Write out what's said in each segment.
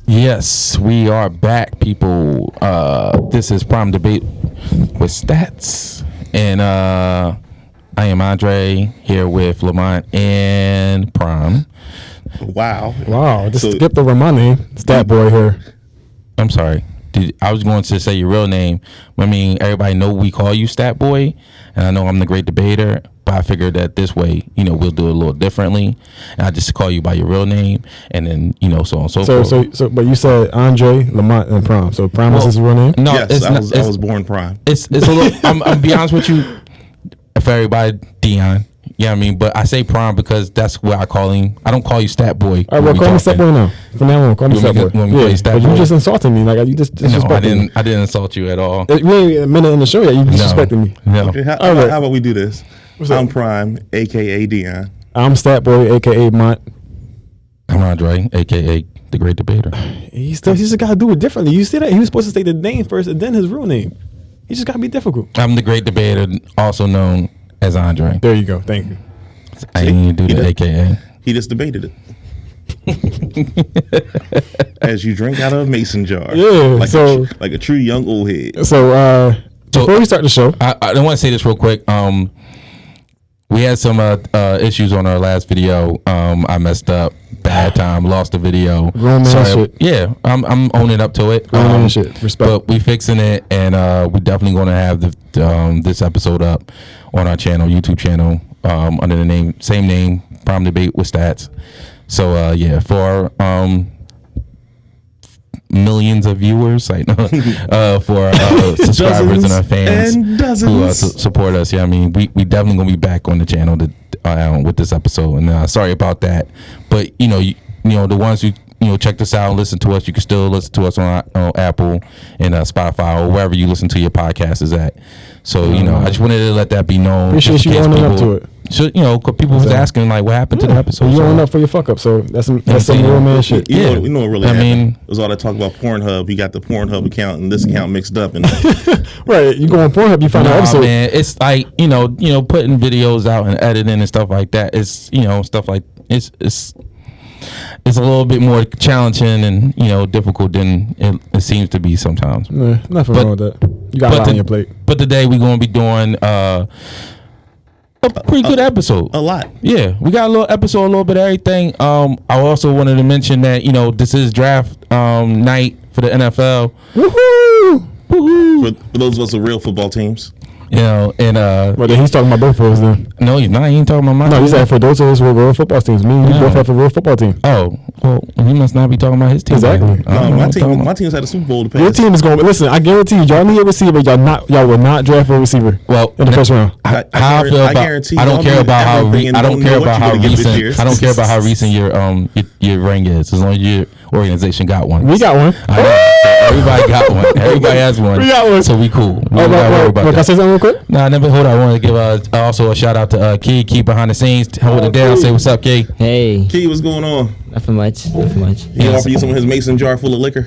Yes, we are back, people. This is Prime Debate with Stats, and I am Andre here with Lamont and Prime. Wow! Just skip over my name, Stat Boy here. I'm sorry. I was going to say your real name. I mean, everybody know we call you Stat Boy, and I know I'm the great debater. But I figured that this way, we'll do it a little differently, and I just call you by your real name, and then so on and so forth. So, but you said Andre, Lamont, and Prime. So Prime is his real name? No, yes, I was born Prime. It's a little. I'm be honest with you, for everybody, Dion. Yeah, I mean, but I say Prime because that's what I call him. I don't call you Stat Boy. All right, well, call me Stat Boy now. From now on, call me Stat Boy. Yeah, but you just insulted me. Like you just disrespected me. I didn't insult you at all. We ain't a minute in the show yet. You disrespected me. No. Okay, how about we do this? I'm Prime, a.k.a. Dion. I'm Stat Boy, a.k.a. Mont. I'm Andre, a.k.a. the Great Debater. He just got to do it differently. You see that? He was supposed to say the name first and then his real name. He just got to be difficult. I'm the Great Debater, also known as Andre. There you go. Thank you. I didn't do the a.k.a. He just debated it. As you drink out of a mason jar. Yeah. Like a true young old head. So, before we start the show. I want to say this real quick. We had some issues on our last video. I messed up, bad time, lost the video. Grown man shit. Yeah, I'm owning up to it. Grown man shit. Respect. But we fixing it, and we're definitely going to have this episode up on our channel, YouTube channel, under the same name, Prime Debate with Stats. So for millions of viewers, for our subscribers and our fans who support us. Yeah, I mean, we definitely gonna be back on the channel with this episode. And sorry about that, but the ones who check this out and listen to us, you can still listen to us on Apple and Spotify or wherever you listen to your podcast is at. So I just wanted to let that be known. Appreciate you owning up to it. So cause people was asking like, what happened to the episode? You own up for your fuck up, so that's some real man shit. You know what really happened? I mean, it was all that talk about Pornhub. You got the Pornhub account and this account mixed up, and right. You go on Pornhub, you find an episode. Man, it's like putting videos out and editing and stuff like that. It's stuff like it's a little bit more challenging and difficult than it seems to be sometimes. Nothing wrong with that. You got a lot on your plate. But today we're going to be doing a pretty good episode. A lot. Yeah, we got a little episode, a little bit of everything. I also wanted to mention that this is draft night for the NFL. Woohoo! Woohoo! For those of us with real football teams. And well, then he's talking about both of us then. No, he's not. He ain't talking about mine. No, he said for those of us with real football teams. Me and you both have a real football team. Oh, well, he must not be talking about his team. Exactly. No, my team's had a Super Bowl to pass. Your team is going. Listen, I guarantee you, y'all need a receiver. Y'all will not draft a receiver. Well, in the first round. I don't care about how recent your ring is. As long as your organization got one. We got one. Everybody got one. Everybody has one. We got one. So we cool. We don't gotta worry about that. Can I say something real quick? Nah, hold on. I want to give also a shout out to Key behind the scenes. Hold it down. Say what's up, Key. Hey. Key, what's going on? Nothing much. He offer you some of his mason jar full of liquor.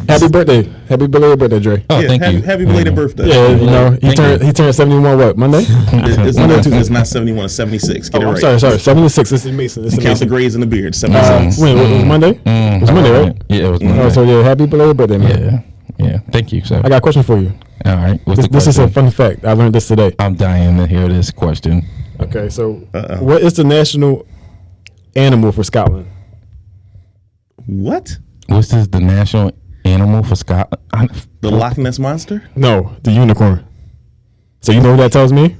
Happy birthday. Happy belated birthday, Dre. Oh, thank you. Happy belated birthday. Yeah, he turned 71 what, Monday? It's not 71, it's 76. Get it right. Sorry. 76. This is Mason. This is count the grades in the beard. 76. Wait, it was Monday? It was Monday, right? Yeah, it was Monday. So happy belated birthday, man. Yeah. Thank you, sir. I got a question for you. All right. This is a fun fact. I learned this today. I'm dying to hear this question. Okay, so what is the national animal for Scotland? What? What's the national animal for Scotland? The Loch Ness Monster? No, the unicorn. So you know what that tells me?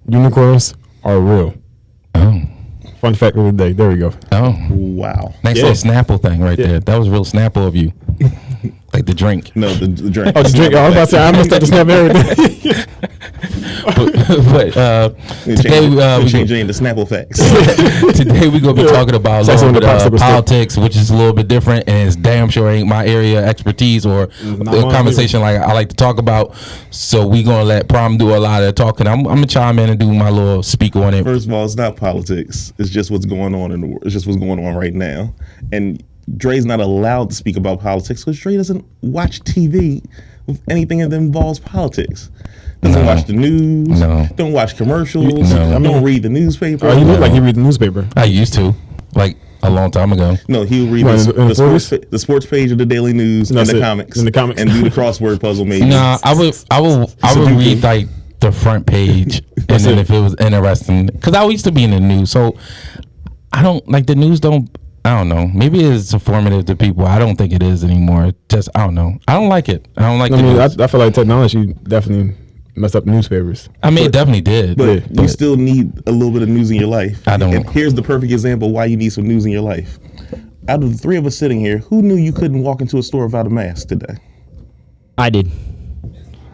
Unicorns are real. Oh. Fun fact of the day. There we go. Oh. Wow. Nice little Snapple thing right there. That was real Snapple of you. Like the drink. No, the drink. Oh, the drink. I was about to say I messed up the snap everything. but today we change it into Snapple facts. Today we're gonna be talking about a little bit of politics, which is a little bit different, and it's damn sure ain't my area of expertise or a conversation like I like to talk about. So we gonna let Prom do a lot of talking. I'm gonna chime in and do my little speak on it. First of all, it's not politics. It's just what's going on in the world. It's just what's going on right now. And Dre's not allowed to speak about politics because Dre doesn't watch TV with anything that involves politics. Doesn't watch the news. No. Don't watch commercials. No. Don't read the newspaper. Oh, you look like you read the newspaper. I used to, like a long time ago. No, he'll read the sports page of the Daily News and the comics. And do the crossword puzzle maybe. Nah, I would read like the front page and then if it was interesting, because I used to be in the news, so I don't like the news. I don't know. Maybe it's informative to people. I don't think it is anymore. Just I don't know. I don't like it. I don't like. I feel like technology definitely messed up newspapers. I mean, it definitely did. But you still need a little bit of news in your life. I don't. And here's the perfect example why you need some news in your life. Out of the three of us sitting here, who knew you couldn't walk into a store without a mask today? I did.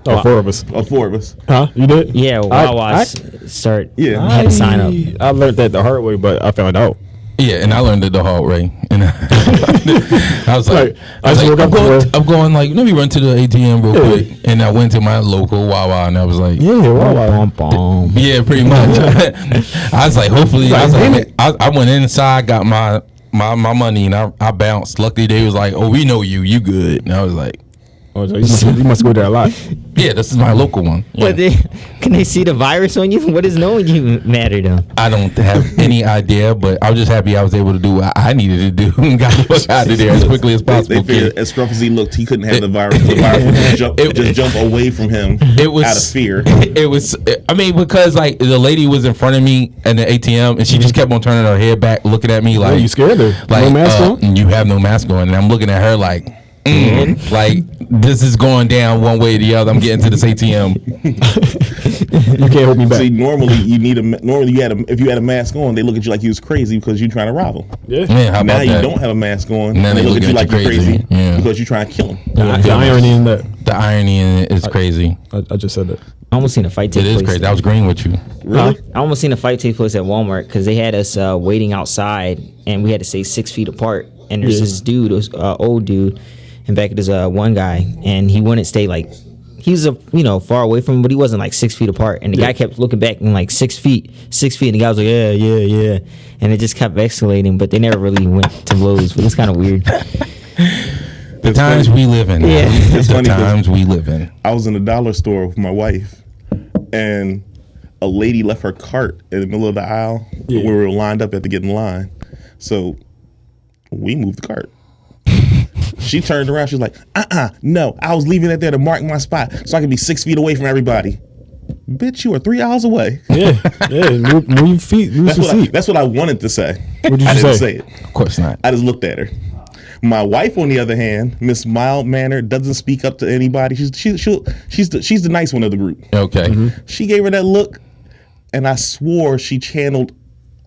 Oh, four of us. Oh, four of us. Huh? You did? Yeah, while I had to sign up. I learned that the hard way, but I found out. Yeah, and I learned it the hard way. And I was like, I'm going like, let me run to the ATM real quick. And I went to my local Wawa, and I was like, Wawa. Yeah, pretty much. I was like, hopefully, I went inside, got my money, and I bounced. Luckily, they was like, oh, we know you good. And I was like, oh, so you must go there a lot. Yeah, this is my local one. Yeah. But can they see the virus on you? What does knowing you matter to them? I don't have any idea, but I was just happy I was able to do what I needed to do and got the fuck out of there as quickly as possible. They figured, as scruff as he looked, he couldn't have the virus. The virus would just jump away from him out of fear. It was, I mean, because like the lady was in front of me at the ATM and she just kept on turning her head back, looking at me like, you scared her? Like, no mask on? You have no mask on. And I'm looking at her like, like this is going down one way or the other. I'm getting to this ATM. You can't hold me back. See, normally if you had a mask on, they look at you like you was crazy because you're trying to rob them. Yeah. How now about you that? don't have a mask on. Now they look at you like you're crazy because you're trying to kill them. The irony in that. The irony in it is crazy. I just said that. I almost seen a fight take place. It is crazy. I was agreeing with you. Really? I almost seen a fight take place at Walmart because they had us waiting outside and we had to stay 6 feet apart. And there's this dude, old dude, and back there's one guy, and he wouldn't stay like he was far away from him, but he wasn't like 6 feet apart. And the guy kept looking back and like 6 feet, and the guy was like, yeah, and it just kept escalating, but they never really went to blows. But it's kind of weird. The times we live in. Yeah. It's funny. The times we live in. I was in a dollar store with my wife, and a lady left her cart in the middle of the aisle. We were lined up at to get in line, so we moved the cart. She turned around. She was like, no, I was leaving it there to mark my spot so I could be 6 feet away from everybody. Bitch, you are 3 aisles away. Yeah, move your feet. That's what I wanted to say. What did you I didn't say it. Of course not. I just looked at her. My wife, on the other hand, Miss Mild Mannered, doesn't speak up to anybody. She's the nice one of the group. Okay. Mm-hmm. She gave her that look, and I swore she channeled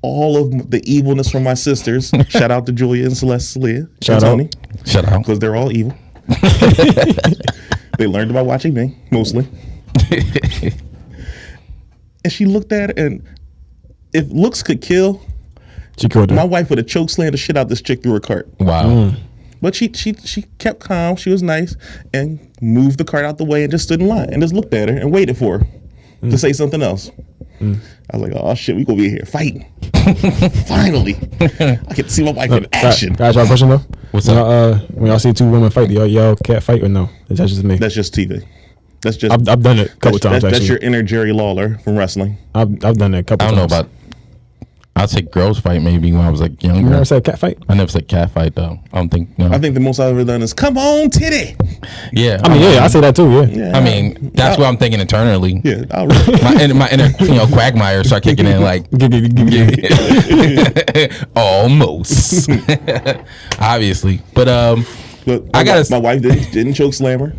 all of the evilness from my sisters. Shout out to Julia and Celeste, Celia, and Tony. Shout out. Because they're all evil. They learned about watching me, mostly. And she looked at it, and if looks could kill, she killed her. My wife would have choke slammed the shit out this chick through her cart. Wow. But she kept calm. She was nice and moved the cart out the way and just stood in line and just looked at her and waited for her to say something else. I was like, oh shit, we gonna be here fighting. Finally. I get to see my wife in action. Can I ask y'all a question though? What's up? When y'all see two women fight, y'all cat fight or no? Is that just me? That's just TV. That's just I've done it a couple times. That's your inner Jerry Lawler from wrestling. I've done it a couple times. I don't know about. I'd say girls fight maybe when I was like younger. You never said cat fight? I never said cat fight though. I don't think. No. I think the most I've ever done is come on titty. Yeah. I mean, I say that too. Yeah. I mean, that's what I'm thinking internally. Yeah. my inner quagmire start kicking in like. Almost. Obviously, but my wife didn't choke slam her.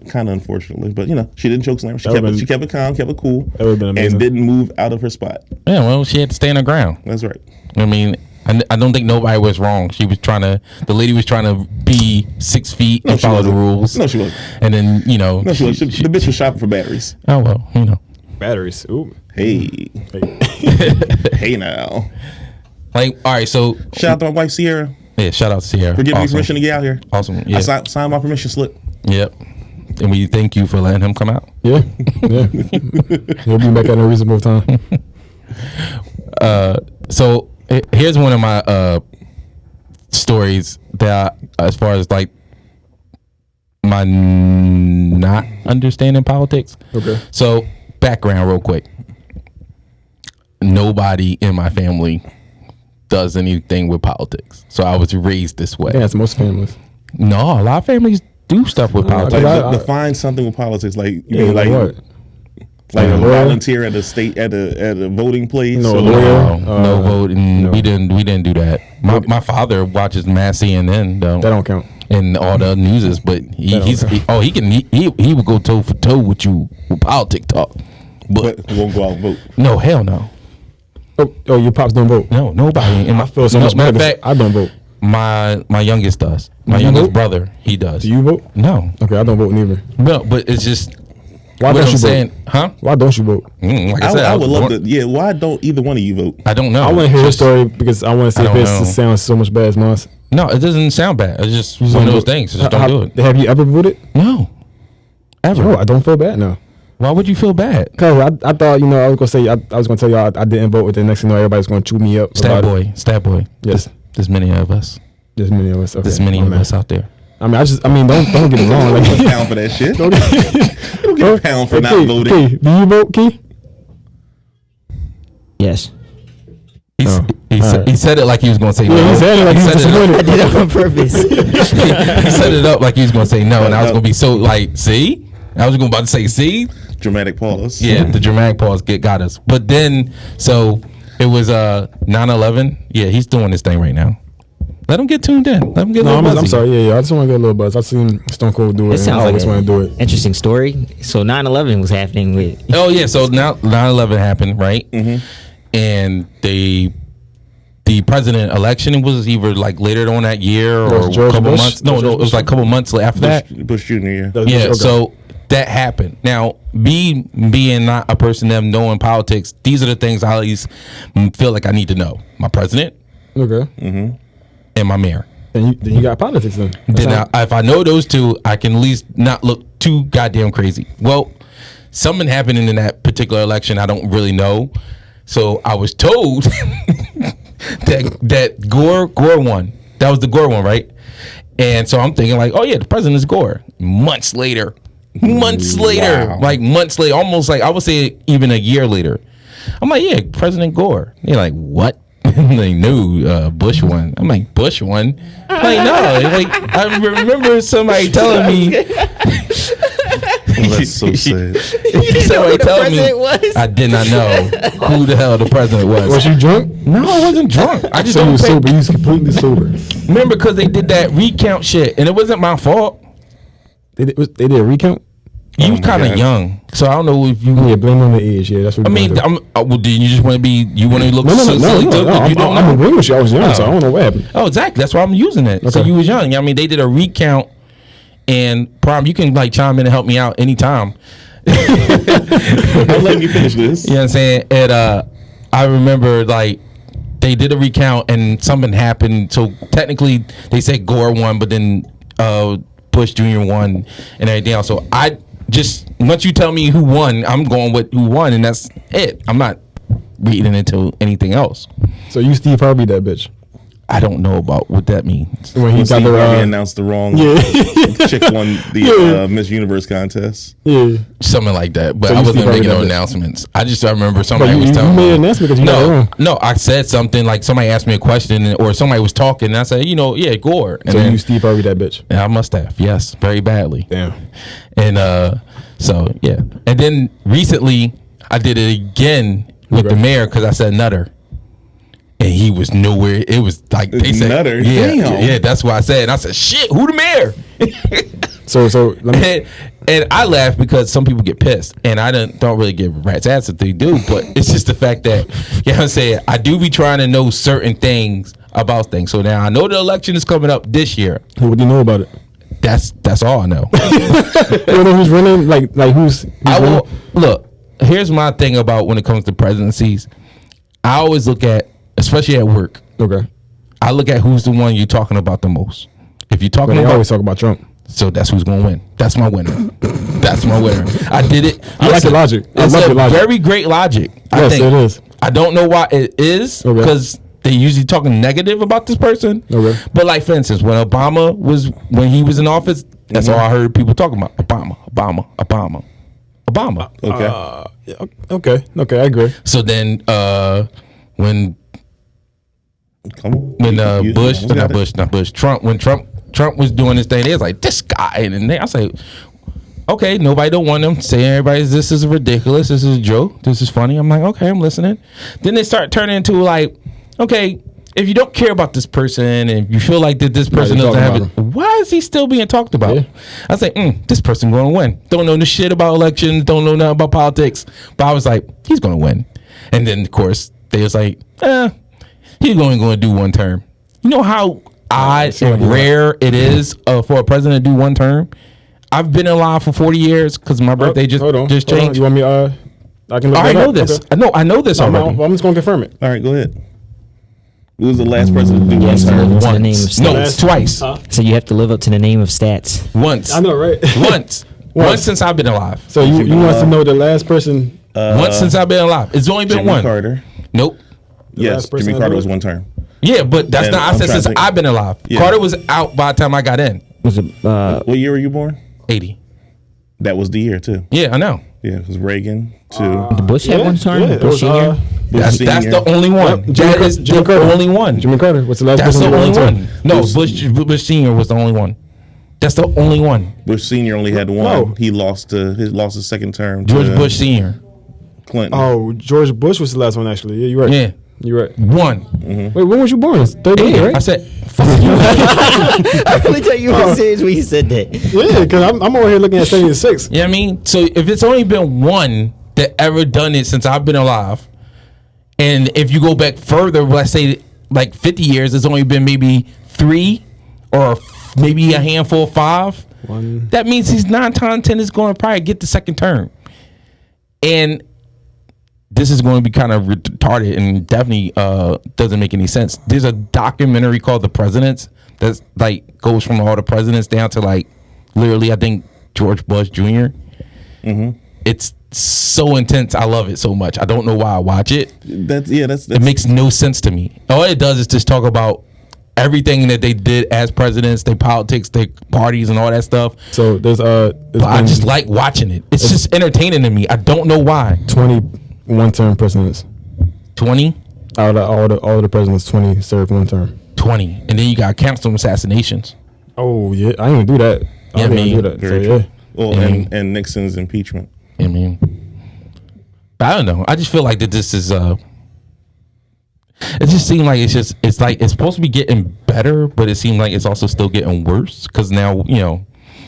Kind of unfortunately, but she didn't choke slam her. She kept it calm, kept it cool, and didn't move out of her spot. Yeah, well, she had to stay on the ground. That's right. I mean, I don't think nobody was wrong. The lady was trying to be 6 feet and follow the rules. No, she wasn't. And then, you know. No, she wasn't. The bitch was shopping for batteries. Oh, well, you know. Batteries. Ooh. Hey. Hey now. Like, all right, so. Shout out to my wife, Sierra. Yeah, shout out to Sierra. For giving me permission to get out here. Awesome. Yeah. I signed my permission slip. Yep. And we thank you for letting him come out. Yeah. He'll be back at a reasonable time. So here's one of my stories that, as far as like my not understanding politics. Okay. So background real quick. Nobody in my family does anything with politics. So I was raised this way. Yeah, it's most families. No, a lot of families do stuff with politics. Like, define something with politics. Like, you mean like like what? Like a volunteer at a voting place. No, no voting. No. We didn't do that. My father watches mass CNN though. That don't count. And all the newses, but he would go toe for toe with you with politics talk. But won't go out and vote. No, hell no. Oh, your pops don't vote. No, nobody. I feel so much bad. Fact, I don't vote. My youngest does. My youngest brother, he does. Do you vote? No. Okay, I don't vote neither. No, but it's just. Why don't you vote? Huh? Why don't you vote? Like I said, I would love to. Yeah, why don't either one of you vote? I don't know. I want to hear your story because I want to see if it sounds so much bad as mine. No, it doesn't sound bad. It's just one of those things. Just don't do it. Have you ever voted? No. Ever. No, I don't feel bad now. Why would you feel bad? Because I thought, I was going to say, I was going to tell y'all I didn't vote, but the next thing you know, everybody's going to chew me up. Stat boy. Yes. There's many of us. There's many of us. Okay. There's many of us out there. I mean, don't get it wrong. Like, don't get a pound for that shit. Don't get a pound for not voting. Key, do you vote, Key? Yes. He said it like he was going to say no. He said it like he was disappointed. I did it on purpose. He set it up like he was going to say no, and I was going to be so like, see? I was about to say, see? Dramatic pause. Yeah, the dramatic pause got us. But then, so it was 9/11. Yeah, he's doing this thing right now. Let him get tuned in. Let him get. I'm sorry. Yeah. I just want to get a little buzz. I've seen Stone Cold do it. Sounds I always want to do it. Interesting story. So 9/11 was happening with. Oh yeah. So now 9/11 happened, right? Mm-hmm. And the president election was either like later on that year or a couple months. No, it was like a couple months after that. Bush Jr. Yeah. So that happened. Now, being not a person that knowing politics, these are the things I always feel like I need to know. My president. Okay. Mm-hmm. And my mayor. Then you got politics then. If I know those two, I can at least not look too goddamn crazy. Well, something happened in that particular election I don't really know. So I was told that Gore won. That was the Gore one, right? And so I'm thinking like, oh yeah, the president is Gore. Months later, wow. Like months later, almost like I would say even a year later. I'm like, yeah, President Gore. They're like, what? They knew Bush won. I'm like, Bush won? Like, no. Like, I remember somebody telling me. That's so sad. Somebody telling me I did not know who the hell the president was. Was you drunk? No, I wasn't drunk. I just so you was sober. You was completely sober. Remember, because they did that recount shit, and it wasn't my fault. They did a recount? You was kind of young, so I don't know if you. Yeah, blame on the age. Yeah, that's what. I mean, well, do you just want to be? You want to look? No. I'm agreeing with you. I was young, so I don't know what happened. Oh, exactly. That's why I'm using it. Okay. So you was young. I mean, they did a recount, and Prom, you can like chime in and help me out anytime. I'm letting you finish this. You know what I'm saying? And I remember like they did a recount, and something happened. So technically, they said Gore won, but then Bush Jr. won, and everything else. So I. Just once you tell me who won, I'm going with who won, and that's it. I'm not reading into anything else. So you Steve Harvey that bitch? I don't know about what that means. When he got Steve Harvey announced the wrong chick won the Miss Universe contest. Yeah, something like that. But so I wasn't making no announcements. I remember somebody was telling me. You made an announcement because you got it wrong. No, I said something like somebody asked me a question or somebody was talking, and I said, yeah, Gore. And so then, you Steve Harvey that bitch? Yeah, I must have. Yes, very badly. Damn. And so yeah, and then recently I did it again with the mayor because I said nutter. and he was nowhere. It was like they said, Nutter. yeah, Damn. yeah. That's what I said. And I said, shit, who the mayor? So let me, and I laugh because some people get pissed, and I don't really give rat's ass if they do, but it's just the fact that, you know what I'm saying, I do be trying to know certain things about things. So now I know the election is coming up this year. what do you know about it? That's all I know. You don't know who's running? Like who's I running? will, look, here's my thing about when it comes to presidencies. I always look at, especially at work, Okay. I look at who's the one you're talking about the most. If you're talking But they about, always talk about Trump. so that's who's gonna win. That's my winner. That's my winner. I did it. I like the logic. I It's love a the logic. very great logic. I Yes, think it is. I don't know why it is Okay. because they usually talking negative about this person. Okay. But like for instance, when he was in office, that's all I heard people talking about. Obama. Okay. Yeah, okay, I agree. So then when Come on. Trump, when Trump was doing this thing, they was like, this guy, and I was like, okay, nobody don't want him saying everybody's this is ridiculous, this is a joke, this is funny. I'm like, okay, I'm listening. Then they start turning into like, okay, if you don't care about this person and you feel like that this person you're doesn't have talking it, why is he still being talked about? Yeah. I was like, this person going to win. Don't know the shit about elections, don't know nothing about politics, but I was like, he's going to win. And then of course they was like, he's going to do one term. You know how odd and rare it is for a president to do one term? I've been alive for 40 years because my birthday just changed. You want me? I can look I that know up? this. Okay. I know this already. I'm just gonna confirm it. All right, go ahead. Who was the last president to do Yes, one term? What's the name of No, stats? twice. So you have to live up to the name of stats. Once. I know, right? Once since I've been alive. So you want to know the last person? Once since I've been alive. It's only been Jimmy one. Carter. Nope. Yes, last person Jimmy to Carter do was it? one term. Yeah, but that's And not. I I'm said trying since to think. I've been alive. Yeah. Carter was out by the time I got in. Was it? What year were you born? 80. That was the year too. Yeah, I know. Yeah, it was Reagan too. Bush had one term. Yeah, it Bush was, Senior. That's Senior. the only one. That is Jimmy the Carter. only one. Jimmy Carter. What's the last That's person? the to do only term? one. No, Bush Senior was the only one. That's the only one. Bush Senior only had one. No. He lost his second term. George to Bush Senior. Clinton. Oh, George Bush was the last one actually. Yeah, you're right. Yeah. You're right. One. Wait, when was you born? 38, Yeah, right? I said, fuck you. I really thought you were serious when you said that. Yeah, because I'm over here looking at 76. You know what I mean? So if it's only been one that ever done it since I've been alive, and if you go back further, let's say like 50 years, it's only been maybe 3 or maybe a handful of 5. One. That means he's 9 times 10 is going to probably get the second term. And this is going to be kind of retarded and definitely doesn't make any sense. There's a documentary called The Presidents that's like goes from all the presidents down to like literally I think George Bush Jr. It's so intense. I love it so much. I don't know why I watch it. That's It makes no sense to me. All it does is just talk about everything that they did as presidents, their politics, their parties, and all that stuff. So there's But I just like watching it. It's just entertaining to me. I don't know why. 21 term presidents. 20, Out of all the presidents, 20 served one term. 20, and then you got council assassinations. Oh yeah, I didn't even do that. I Yeah, didn't me. even do that. So Very yeah. true. Well, and Nixon's impeachment. I mean, but I don't know. I just feel like that this is it just seems like it's like it's supposed to be getting better, but it seems like it's also still getting worse because now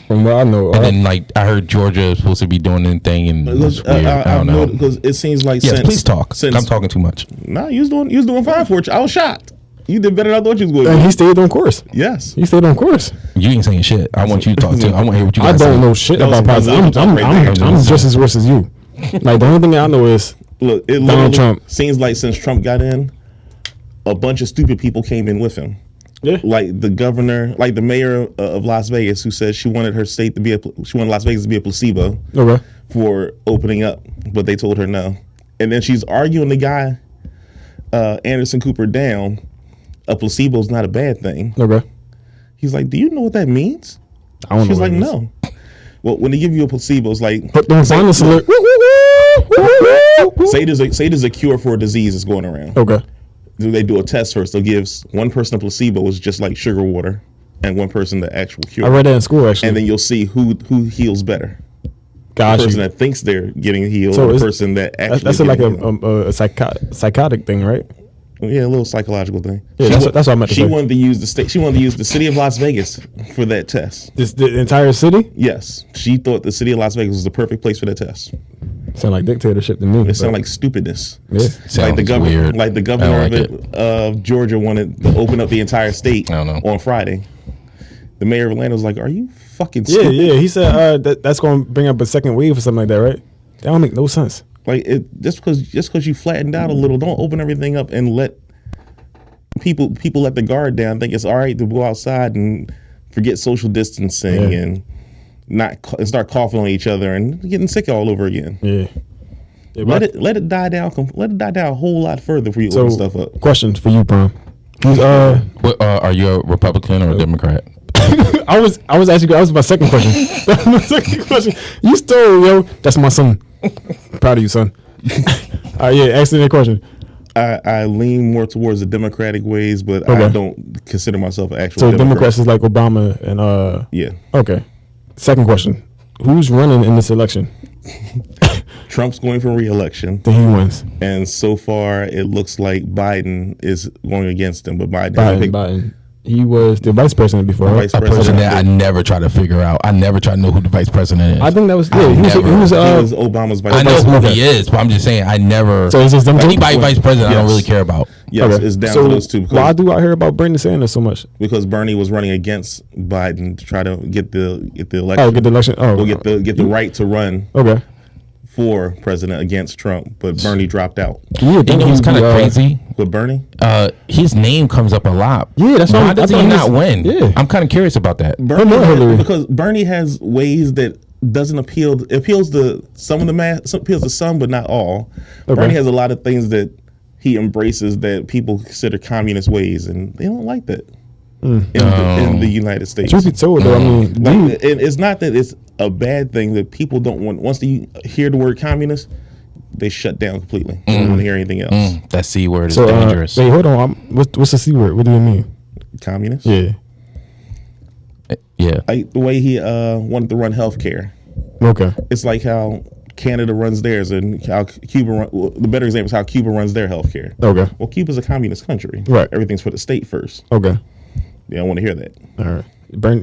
From what I know, and then like I heard Georgia is supposed to be doing anything and it's weird. I don't know. Because it seems like Yes, please talk. I'm talking too much. Nah, you was doing fine for it. I was shocked. You did better than I thought you was going to and do. he stayed on course. Yes. He stayed on course. You ain't saying shit. I want you to talk too. I want to hear what you I guys don't say. know shit That was about politics. some right there. I'm just as worse as you. Like the only thing I know is Look, it Donald literally Trump. seems like since Trump got in, a bunch of stupid people came in with him. yeah. Like the governor, like the mayor of Las Vegas, who said she wanted her state to be she wanted Las Vegas to be a placebo Okay. for opening up, but they told her no. And then she's arguing the guy, Anderson Cooper, down. A placebo is not a bad thing. Okay. He's like, do you know what that means? I don't She's know. like, no. Well, when they give you a placebo, it's like But don't find us alert. say there's a cure for a disease that's going around. Okay. They do a test first. They'll give one person a placebo, is just like sugar water, and one person the actual cure. I read that in school actually. And then you'll see who heals better. The Gotcha. person that thinks they're getting healed, So or the it's- person that actually That's is like getting healed. a psychotic thing, right? Yeah, a little psychological thing. Yeah, that's what I meant to She say. wanted to use the state. She wanted to use the city of Las Vegas for that test. The entire city? Yes, she thought the city of Las Vegas was the perfect place for that test. Sound like dictatorship to me. It sounded like stupidness. Yeah. Like the governor, weird. like the governor I don't of Georgia wanted to open up the entire state I don't know. on Friday. The mayor of Atlanta was like, "Are you fucking Yeah, stupid?" yeah. He said that's going to bring up a second wave or something like that, right? That don't make no sense. Like just because you flattened out a little, don't open everything up and let people let the guard down. Think it's all right to go outside and forget social distancing and and start coughing on each other and getting sick all over again. Yeah. Let it die down. Let it die down a whole lot further before you open stuff up. Questions for you, Prom. Are you a Republican or a Democrat? I was asking. That was my second question. My second question. You stole, yo. That's my son. Proud of you, son. Yeah. Ask me that question. I lean more towards the Democratic ways, but I don't consider myself an actual. So Democrat. Democrats is like Obama and Yeah. Okay. Second question. Who's running in this election? Trump's going for re-election, Then he wins. and so far it looks like Biden is going against him. But Biden. He was the vice president before. Right? Vice A person president. that I never try to figure out. I never try to know who the vice president is. I think that was I He was never- He was uh, Obama's vice I know president. who he is, but I'm just saying I never. so is this them two? Anybody vice president, I don't Yes. really care about. Yes, Okay. it's down So to those two. why do I hear about Bernie Sanders so much? Because Bernie was running against Biden to try to get the election. Oh, get the election. Oh, Or get the right to run Okay. for president against Trump, but Bernie dropped out. You would You think know what's he'd kind be, of crazy? With Bernie, His name comes up a lot. Yeah, that's Why what does I he thought not he was- win? yeah. I'm kind of curious about that. Bernie more Hillary. because Bernie has ways that doesn't appeal. It appeals to some of the mass. Appeals to some, but not all. Okay. Bernie has a lot of things that he embraces that people consider communist ways, and they don't like that in the United States. Truth be told, though, I mean, Like, and it's not that it's a bad thing that people don't want. Once they hear the word communist, they shut down completely. They don't want to hear anything else. That C word is so dangerous. wait, hold on. What's the C word? What do you mean? Communist. Yeah. Yeah. Like the way he wanted to run healthcare. Okay. It's like how Canada runs theirs, and how Cuba. The better example is how Cuba runs their healthcare. Okay. Well, Cuba's a communist country. Right. Everything's for the state first. Okay. They don't want to hear that. All right.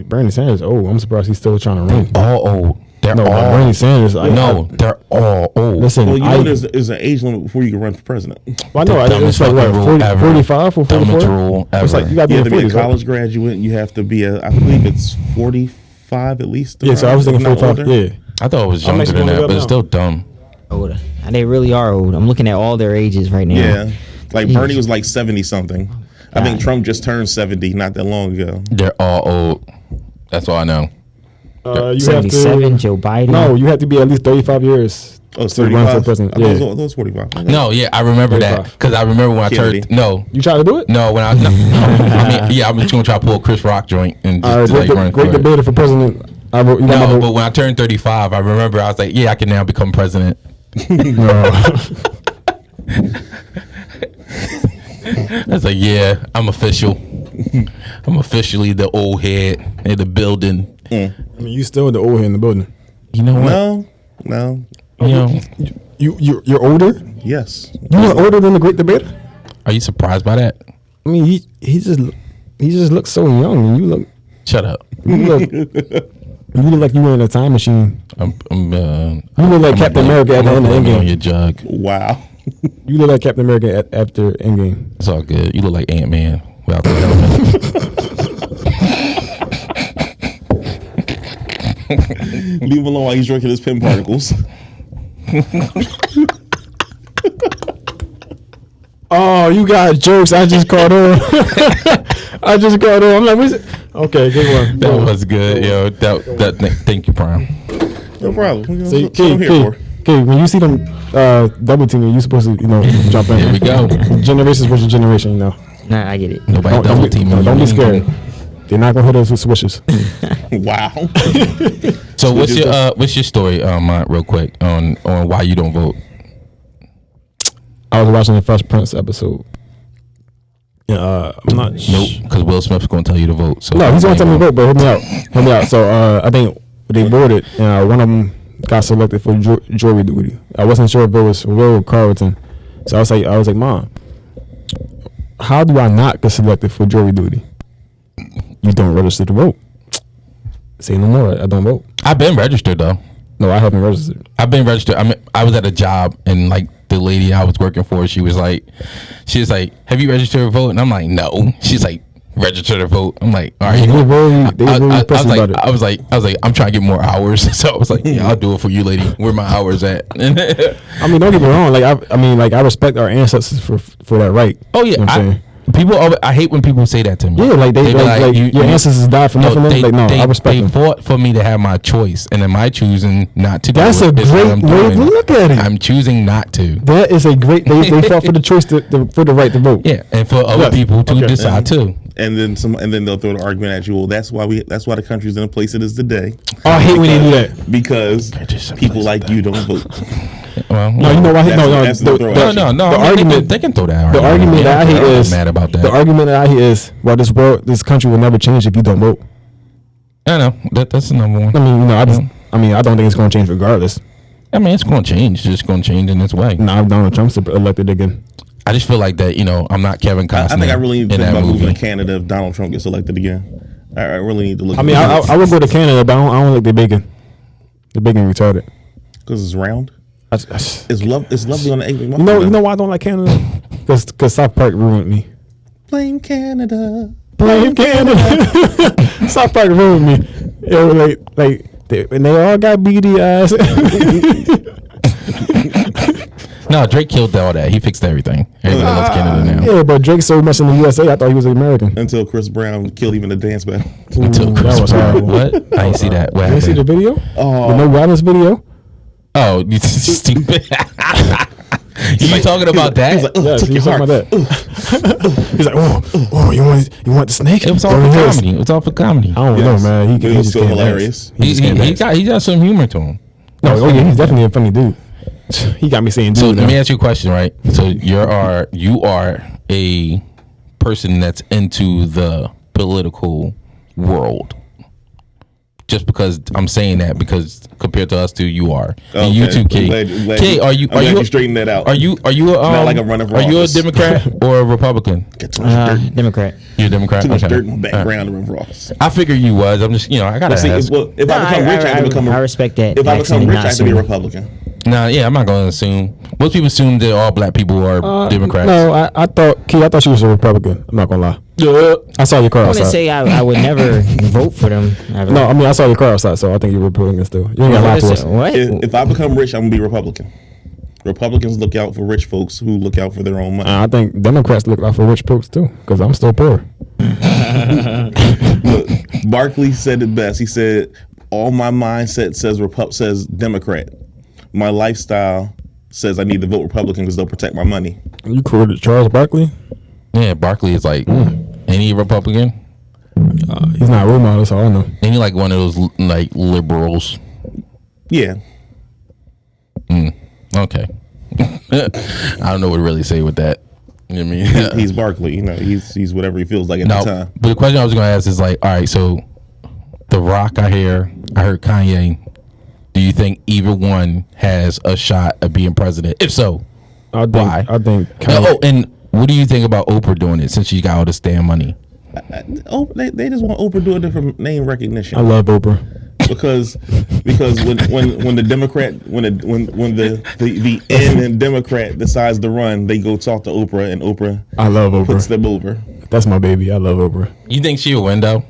Bernie Sanders. Oh, I'm surprised he's still trying to run. All old. They're No, all. Bernie Sanders. They're all old. Listen, Well, you know, there's an age limit before you can run for president. I know. The It's like dumbest what, fucking rule ever. 45 or 44? Dumbest rule It's like ever. you got to You be have in to be a 40s, right? college graduate. You have to be I believe it's 45 at least. to Yeah, so run, I was thinking if not 45. older. Yeah. I thought it was I'm younger actually than gonna that, look but it it's up still dumb. Older. They really are old. I'm looking at all their ages right now. Yeah. Like Jeez. Bernie was like 70 something. I think Trump just turned 70 not that long ago. They're all old. That's all I know. You have 77, to. Joe Biden. No, you have to be at least 35 years. Oh, it's to run for 35. president. I Yeah. thought it was 45. No, yeah, I remember that 35. because I remember when I Kennedy. turned. No, You try to do it? no, when I no, I mean, yeah, I'm just gonna try to pull a Chris Rock joint and All right, just like run great for it. debater for president. I vote. You got my No, vote. but when I turned 35, I remember I was like, yeah, I can now become president. I was like, yeah, I'm official. I'm officially the old head in the building. I mean, you still the old head in the building. You know what? No. You know, You're older. Yes. You are older than the great debater. are you surprised by that? I mean, he just looks so young, and you look you look like you were in a time machine. I'm You look like Captain America at the end of on Endgame. your jug. Wow. You look like Captain America after Endgame. It's all good. You look like Ant-Man without the helmet. Leave him alone while he's drinking his pin particles. Oh, you got jokes. I just caught on. I'm like, what's it? Okay, good one. That was good, yo. Thank you, Prime. No problem. See, That's what I'm here for. when you see them double teaming, you supposed to, jump in. Here we go. Generations versus generation, Nah, I get it. Nobody double teaming. Don't be scared. They're not gonna hit us with swishes. Wow. So what's your story, Mont, real quick on why you don't vote? I was watching the Fresh Prince episode. Yeah, I'm not. Nope, because Will Smith's going to tell you to vote. So No, he's gonna tell me to vote, but hear me out. So I think they voted, and one of them got selected for jury duty. I wasn't sure if it was Will Carlton, so I was like, Mom, how do I not get selected for jury duty? You don't register to vote. Say no more. I don't vote. I've been registered though. No, I haven't registered. I've been registered. I mean, I was at a job and like the lady I was working for, she was like, "Have you registered to vote?" And I'm like, "No." She's like, "Register to vote." I'm like, "All right." I was like, I'm trying to get more hours, so I was like, "Yeah, I'll do it for you, lady. Where my hours at?" I mean, don't get me wrong. I respect our ancestors for that right. Oh yeah, you know what I'm saying? I hate when people say that to me. Yeah, like they be like your ancestors died for nothing. I respect them. They fought for me to have my choice, and am I choosing not to? That's a great way to look at it. I'm choosing not to. That is a great. They fought for the choice for the right to vote. Yeah, and for other people to decide too. And then they'll throw the argument at you. Well, that's why the country's in the place it is today. Oh, I hate when they do that because people like you don't vote. Well, no, you know why? The argument they can throw that. The argument that I hate is mad about that. The argument that I hear is, well, this country will never change if you don't vote. I know that's the number one. I mean, I don't think it's going to change regardless. I mean, it's going to change. It's just going to change in its way. Now Donald Trump's elected again. I just feel like that. I'm not Kevin Costner. I think I really need to think about movie. moving to Canada if Donald Trump gets elected again. I really need to look. I mean, I would go to Canada, but I don't like the bacon. The bacon retarded because it's round. It's lovely on the egg. You know why I don't like Canada? Because South Park ruined me. Blame Canada. Blame Canada. South Park ruined me. It was and they all got beady eyes. No, Drake killed all that. He fixed everything. Everybody loves Canada now. Yeah, but Drake so much in the USA, I thought he was American. Until Chris Brown killed even the dance battle. That was horrible. What? I didn't see that. What happened? You see the video? The No Violence video? Oh, you stupid. You talking about that? He's like, he was talking about that. He's like, oh, you want the snake? It was all for comedy. It was all for comedy. I don't know, man. He was so hilarious. He got some humor to him. No, he's definitely a funny dude. He got me saying dude. So let me ask you a question, right? So you are a person that's into the political world. Just because I'm saying that, because compared to us two, you are. And you too, Kay. Kay, are you straighten that out? Are you not like a runner for Are you a office. Democrat or a Republican? Democrat. You're a Democrat. Too much dirt in my background to run for office. I figure you was. I'm just I gotta ask. If I become rich, I have to become. I respect that. If I become rich, I have to be a Republican. Nah, yeah, I'm not gonna assume. Most people assume that all black people are Democrats. No, I thought she was a Republican. I'm not gonna lie. I saw your car outside. I wouldn't say I would never vote for them. Ever. No, I mean I saw your car outside, so I think you're Republican still. You ain't gotta lie to us. What? If I become rich, I'm gonna be Republican. Republicans look out for rich folks who look out for their own money. I think Democrats look out for rich folks too, because I'm still poor. Look, Barkley said it best. He said, "All my mindset says Democrat. My lifestyle says I need to vote Republican because they'll protect my money." You quoted Charles Barkley? Yeah, Barkley is like any Republican. He's not a role model, so I don't know. And he like one of those like liberals. Yeah. Okay. I don't know what to really say with that. You know what I mean? He's Barkley. He's whatever he feels like at the time. But the question I was going to ask is like, all right, so The Rock, I heard Kanye. Do you think either one has a shot of being president? If so, why? I think. And what do you think about Oprah doing it since she got all this damn money? They just want Oprah to do it for name recognition. I love Oprah because when the Democrat when the N and Democrat decides to run, they go talk to Oprah, and Oprah puts them over. That's my baby. I love Oprah. You think she'll win though?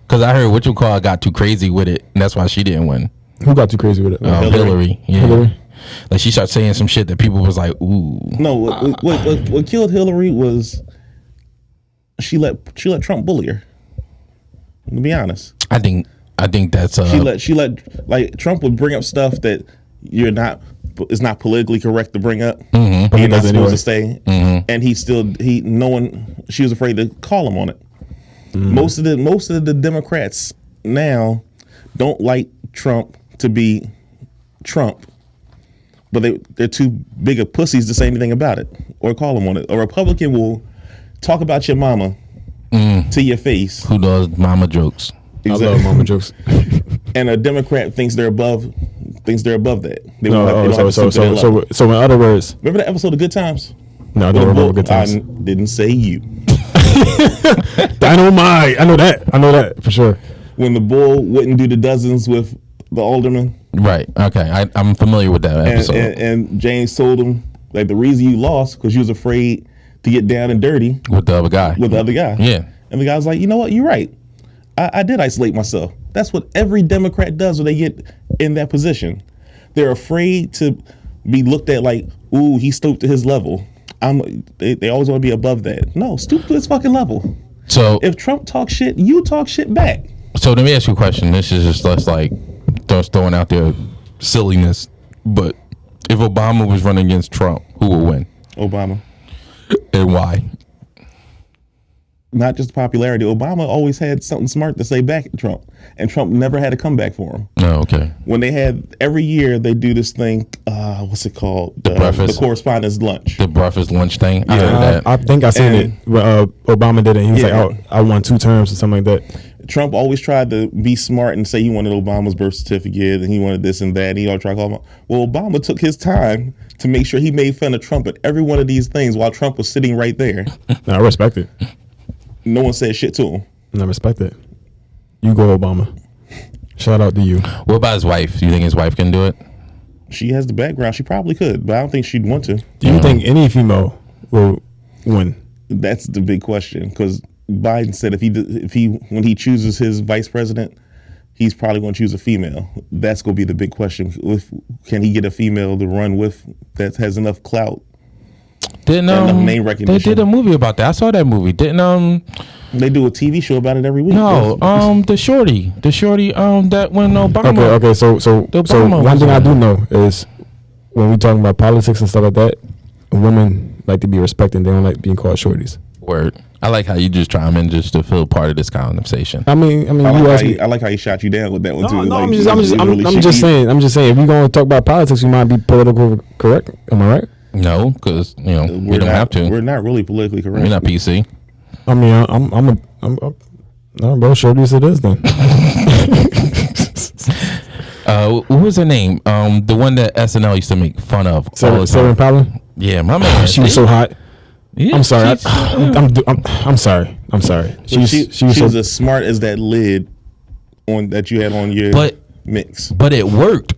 Because I heard what got too crazy with it, and that's why she didn't win. Who got too crazy with it? Hillary. Yeah. Hillary? Like she started saying some shit that people was like, ooh. No, what killed Hillary was she let Trump bully her. To be honest, I think that's she let like Trump would bring up stuff that it's not politically correct to bring up. Mm-hmm. But you're not supposed to say, and she was afraid to call him on it. Mm-hmm. Most of the Democrats now don't like Trump to be Trump, but they're too big of pussies to say anything about it or call him on it. A Republican will talk about your mama to your face. Who does mama jokes? Exactly. I love mama jokes. And a Democrat thinks they're above that. So in other words, remember that episode of Good Times? No, I don't remember good times. I didn't say you. Dynamite. I know that for sure. When the bull wouldn't do the dozens with the alderman. Right. Okay. I'm familiar with that episode. And James told him, like, the reason you lost because you was afraid to get down and dirty with the other guy. Yeah. And the guy was like, you know what? You're right. I did isolate myself. That's what every Democrat does when they get in that position. They're afraid to be looked at like, ooh, he stooped to his level. They always want to be above that. No, stoop to his fucking level. So if Trump talks shit, you talk shit back. So let me ask you a question. This is just less like just throwing out there silliness. But if Obama was running against Trump, who would win? Obama. And why? Not just popularity. Obama always had something smart to say back at Trump, and Trump never had a comeback for him. Oh, okay. When they had every year, they do this thing. What's it called? The correspondence lunch. The breakfast lunch thing. I heard that. I think I seen it. Obama did it. He was like, "Oh, I won 2 terms" or something like that. Trump always tried to be smart and say he wanted Obama's birth certificate and he wanted this and that. And he all tried to call him. Well, Obama took his time to make sure he made fun of Trump at every one of these things while Trump was sitting right there. I respect it. No one said shit to him. I respect it. You go, Obama. Shout out to you. What about his wife? Do you think his wife can do it? She has the background. She probably could, but I don't think she'd want to. Do you think any female will win? That's the big question, because Biden said when he chooses his vice president, he's probably going to choose a female. That's going to be the big question. Can he get a female to run with that has enough clout? Enough name recognition? They did a movie about that. I saw that movie. They do a TV show about it every week. No, the shorty, that when Obama. Okay. So one thing I do know is when we talking about politics and stuff like that, women like to be respected. They don't like being called shorties. Word. I like how you just chime in just to feel part of this conversation. I like how he shot you down with that one too. No, I'm just saying. If we're gonna talk about politics, we might be political correct. Am I right? No, because we don't have to. We're not really politically correct. We're not PC. I mean, I'm bro. Shorties it is then. What was her name? The one that SNL used to make fun of. Sarah Palin. Yeah, my man. She was so hot. Yeah, I'm sorry. I'm sorry. I'm sorry. She was as smart as that lid that you had on your mix. But it worked.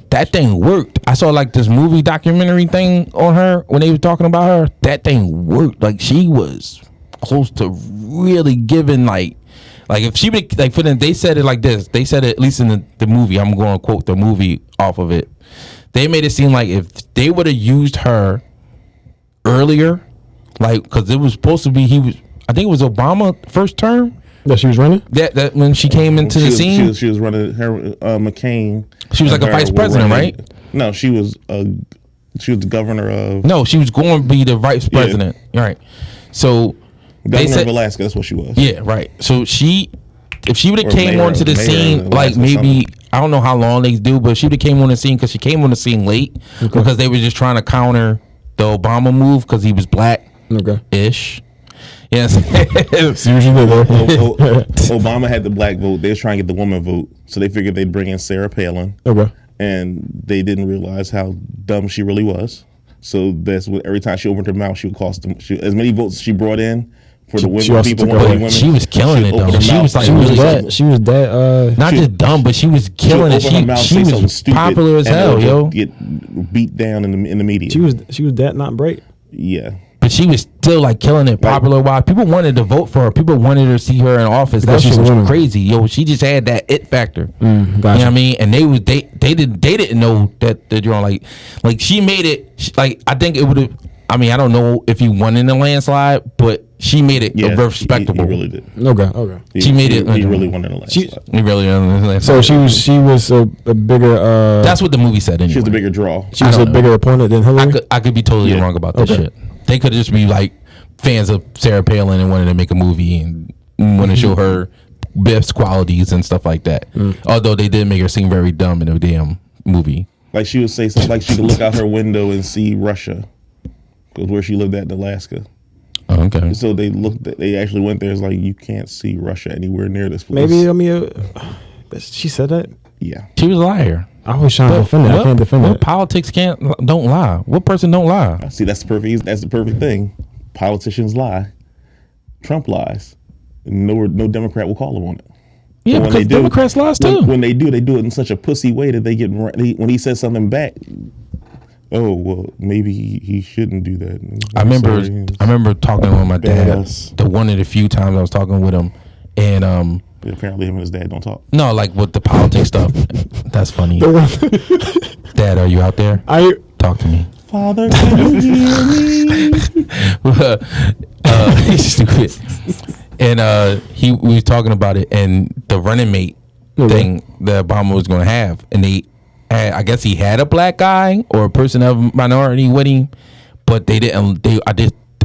That thing worked. I saw like this movie documentary thing on her when they were talking about her. That thing worked. Like she was close to really giving like if she would like for them, they said it like this. They said it at least in the movie. I'm going to quote the movie off of it. They made it seem like if they would have used her earlier, like because it was supposed to be I think it was Obama first term. That she was running? That when she came into the scene? She was running her McCain. She was like a vice president, right? No, she was the governor of... No, she was going to be the vice president. Yeah. Right. So... Governor of Alaska, that's what she was. Yeah, right. So if she would have came onto the scene, like maybe... I don't know how long they do, but she would have came on the scene because she came on the scene late because they were just trying to counter the Obama move because he was black-ish. Yes. Obama had the black vote. They was trying to get the woman vote, so they figured they'd bring in Sarah Palin. Okay. And they didn't realize how dumb she really was. So that's what every time she opened her mouth, she would cost them. As many votes as she brought in for the women, women. She was killing it though. She was like she was that not just dumb, but she was killing it. She was popular as hell, yo. Get beat down in the media. She was that not bright. Yeah. But she was still like killing it, popular. Why people wanted to vote for her? People wanted to see her in office. That shit was crazy, yo. She just had that it factor. Gotcha. You know what I mean? And they didn't know that you're like she made it. Like I think it would have. I mean, I don't know if he won in the landslide, but she made it respectable. He really did. Okay. She made it. He really won in the landslide. He really won in the landslide. So she was a bigger. That's what the movie said. Anyway. She was the bigger draw. She was a bigger opponent than Hillary. I could be totally wrong about that shit. They could just be like fans of Sarah Palin and wanted to make a movie and want to show her best qualities and stuff like that. Although they did make her seem very dumb in a damn movie. Like she would say something like she could look out her window and see Russia, because where she lived at in Alaska. Oh, okay. So they actually went there. It's like you can't see Russia anywhere near this place. Maybe she said that. Yeah. She was a liar. I was trying to defend it. I can't defend it. Politics don't lie. What person don't lie? See, that's the perfect thing. Politicians lie. Trump lies. No Democrat will call him on it. Yeah, because Democrats lie too. When they do it in such a pussy way that when he says something back. Oh well, maybe he shouldn't do that. I remember talking with my dad. The one of the few times I was talking with him, and apparently him and his dad don't talk. No, like with the politics stuff. That's funny. Dad, are you out there? Talk to me. Father, can you hear me? He's stupid. And we was talking about it, and the running mate thing that Obama was going to have, and I guess he had a black guy or a person of minority with him, but they didn't.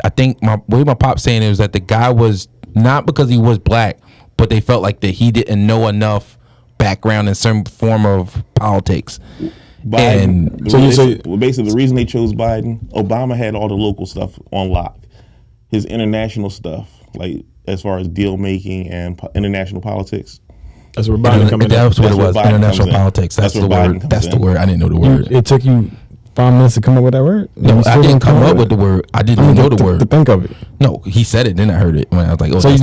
I think my pop saying it was that the guy was not because he was black, but they felt like that he didn't know enough background in some form of politics. Biden, basically the reason they chose Biden, Obama had all the local stuff on lock. His international stuff, like as far as deal making and international politics. That's where Biden comes in. That's what it was. International politics. That's the word. That's the word. I didn't know the word. It took you 5 minutes to come up with that word? No, I didn't come up with the word. I didn't know the word. To think of it. No, he said it. Then I heard it when I was like, "Oh." So you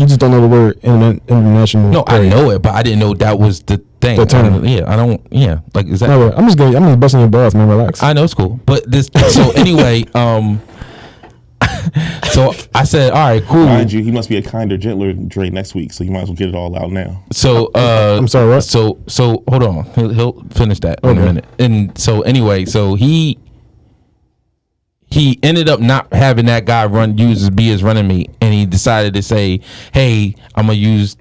just don't know the word international. No, I know it, but I didn't know that was the thing. The term. I don't. Yeah, like is that? No, I'm just busting your balls, man. Relax. I know it's cool, but this. So anyway, so I said, all right, cool. Mind you, he must be a kinder, gentler Dre next week, so you might as well get it all out now. So I'm sorry, what? So hold on, he'll finish that in a minute. And so anyway, so he ended up not having that guy be his running mate, and he decided to say, hey, I'm gonna use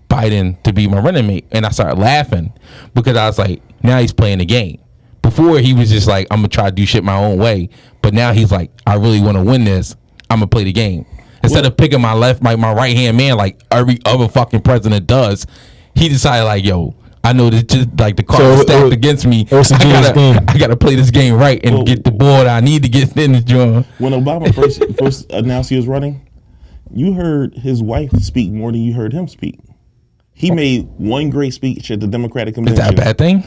Biden to be my running mate. And I started laughing because I was like, now he's playing the game. Before he was just like, I'm gonna try to do shit my own way, but now he's like, I really want to win this. I'm gonna play the game instead of picking my right hand man like every other fucking president does. He decided like, yo, I know that just like the cards stacked against me. I gotta play this game right and get the ball that I need to get in the joint. When Obama first announced he was running, you heard his wife speak more than you heard him speak. He made one great speech at the Democratic convention. Is that a bad thing?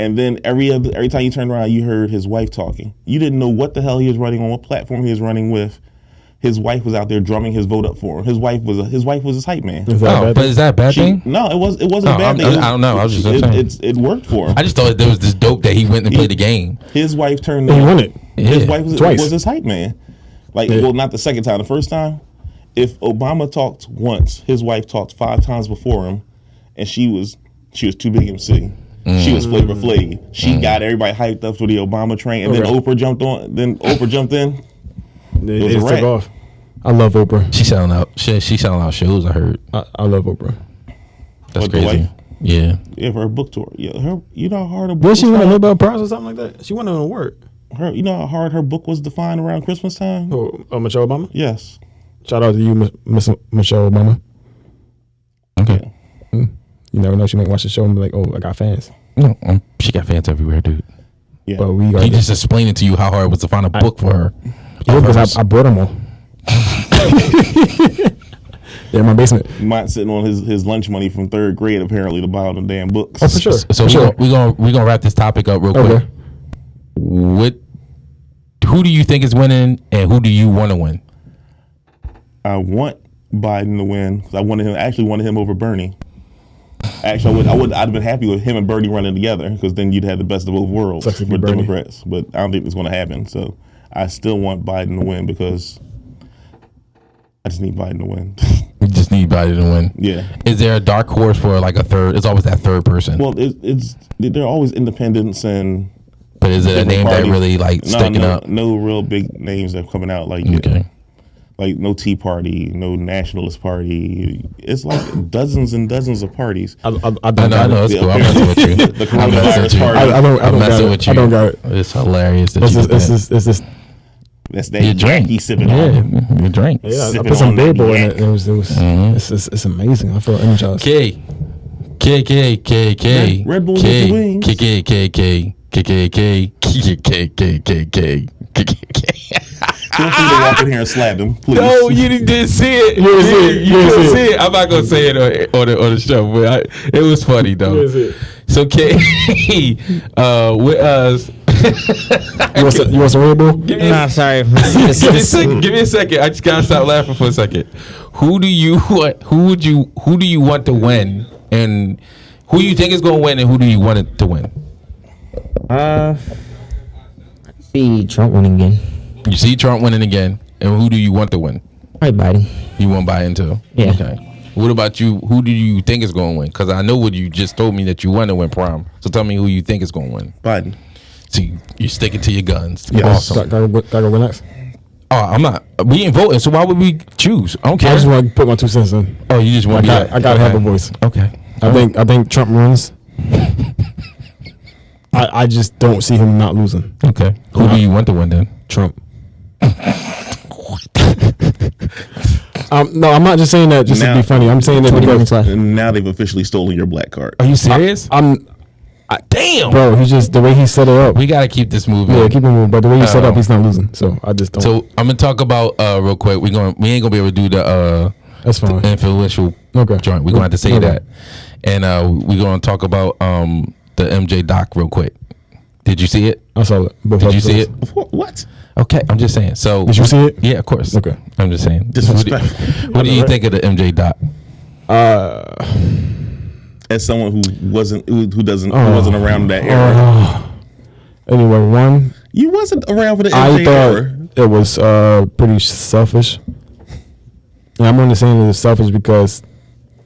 And then every time you turned around, you heard his wife talking. You didn't know what the hell he was running on, what platform he was running with. His wife was out there drumming his vote up for him. His wife was his hype man. Is that a bad thing? No, it wasn't a bad thing. I don't know. I was just saying. It worked for him. I just thought there was this dope that he went and played the game. His wife turned. He won it. His wife was his hype man. Well, not the second time. The first time, if Obama talked once, his wife talked 5 times before him, and she was too big MC. She was Flavor Flav. She got everybody hyped up for the Obama train, and then Oprah jumped on. Then Oprah jumped in. It just took off. I love Oprah. She's selling out. She's selling out shows. I heard. I love Oprah. That's crazy. Yeah. Yeah, for her book tour. Yeah, you know how hard her book. Did she win a Nobel Prize or something like that? She won an award. You know how hard her book was defined around Christmas time. Michelle Obama. Yes. Shout out to you, Miss Michelle Obama. Okay. You never know. She might watch the show and be like, "Oh, I got fans." No, she got fans everywhere, dude. Yeah. But he just explaining to you how hard it was to find a book for her. Yeah, because I bought them all. Yeah, in my basement. Mike sitting on his lunch money from 3rd grade apparently to buy all the damn books. Oh, for sure. So we're gonna wrap this topic up real quick. Who do you think is winning, and who do you want to win? I want Biden to win because I actually wanted him over Bernie. Actually, I'd have been happy with him and Bernie running together because then you'd have the best of both worlds for Democrats. But I don't think it's going to happen. So I still want Biden to win because I just need Biden to win. You just need Biden to win. Yeah. Is there a dark horse for like a third? It's always that third person. Well, they're always independents and. But is it a name that really like sticking up? No real big names that are coming out like like no Tea Party, no Nationalist Party. It's like dozens and dozens of parties. I know it's cool. I'm messing with you. The coronavirus party. I'm messing with you. I don't got it. It's hilarious. It's just that's that your drink. He's sipping on. Your drink. Yeah, I put some Big Boy in it. It was it's amazing. I feel energized. K. Red Bull with the wings. K. Feel free to walk in here and slap him, please. No, you didn't see it. You didn't see it. I'm not gonna say it on the show, but it was funny though. So K, with us. You want some Red Bull? Nah, sorry. Give me a second. I just gotta stop laughing for a second. Who do you want? Who do you want to win? And who you think is going to win? And who do you want it to win? I see Trump winning again. You see Trump winning again, and who do you want to win? Right, Biden. You want Biden too? Yeah. Okay. What about you? Who do you think is going to win? Because I know what you just told me that you want to win prom. So tell me who you think is going to win. Biden. See, you're sticking to your guns. Yes. Awesome. Gotta go next. Oh, I'm not. We ain't voting, so why would we choose? I don't care. I just want to put my 2 cents in. Oh, you just want I gotta have a voice. Okay. I think Trump wins. I just don't see him not losing. Okay. Who do you want to win then? Trump. No, I'm not just saying that just to be funny. I'm saying that 20 minutes because left. And now they've officially stolen your black card. Are you serious? Damn, bro. He's just the way he set it up. We gotta keep this moving. Yeah, keep it moving. But the way he set up, he's not losing. So I just don't. So I'm gonna talk about real quick. We ain't gonna be able to do the that's fine. the influential joint. We're gonna have to say that, and we're gonna talk about the MJ doc real quick. Did you see it? I saw it. Did you see it? What? Okay, I'm just saying. So did you see it? Yeah, of course. Okay, I'm just saying. Disrespectful. What do you think of the MJ doc? As someone who wasn't around that era. Anyway, one. You wasn't around for the I MJ thought era. it was pretty selfish. And I'm only saying it was selfish because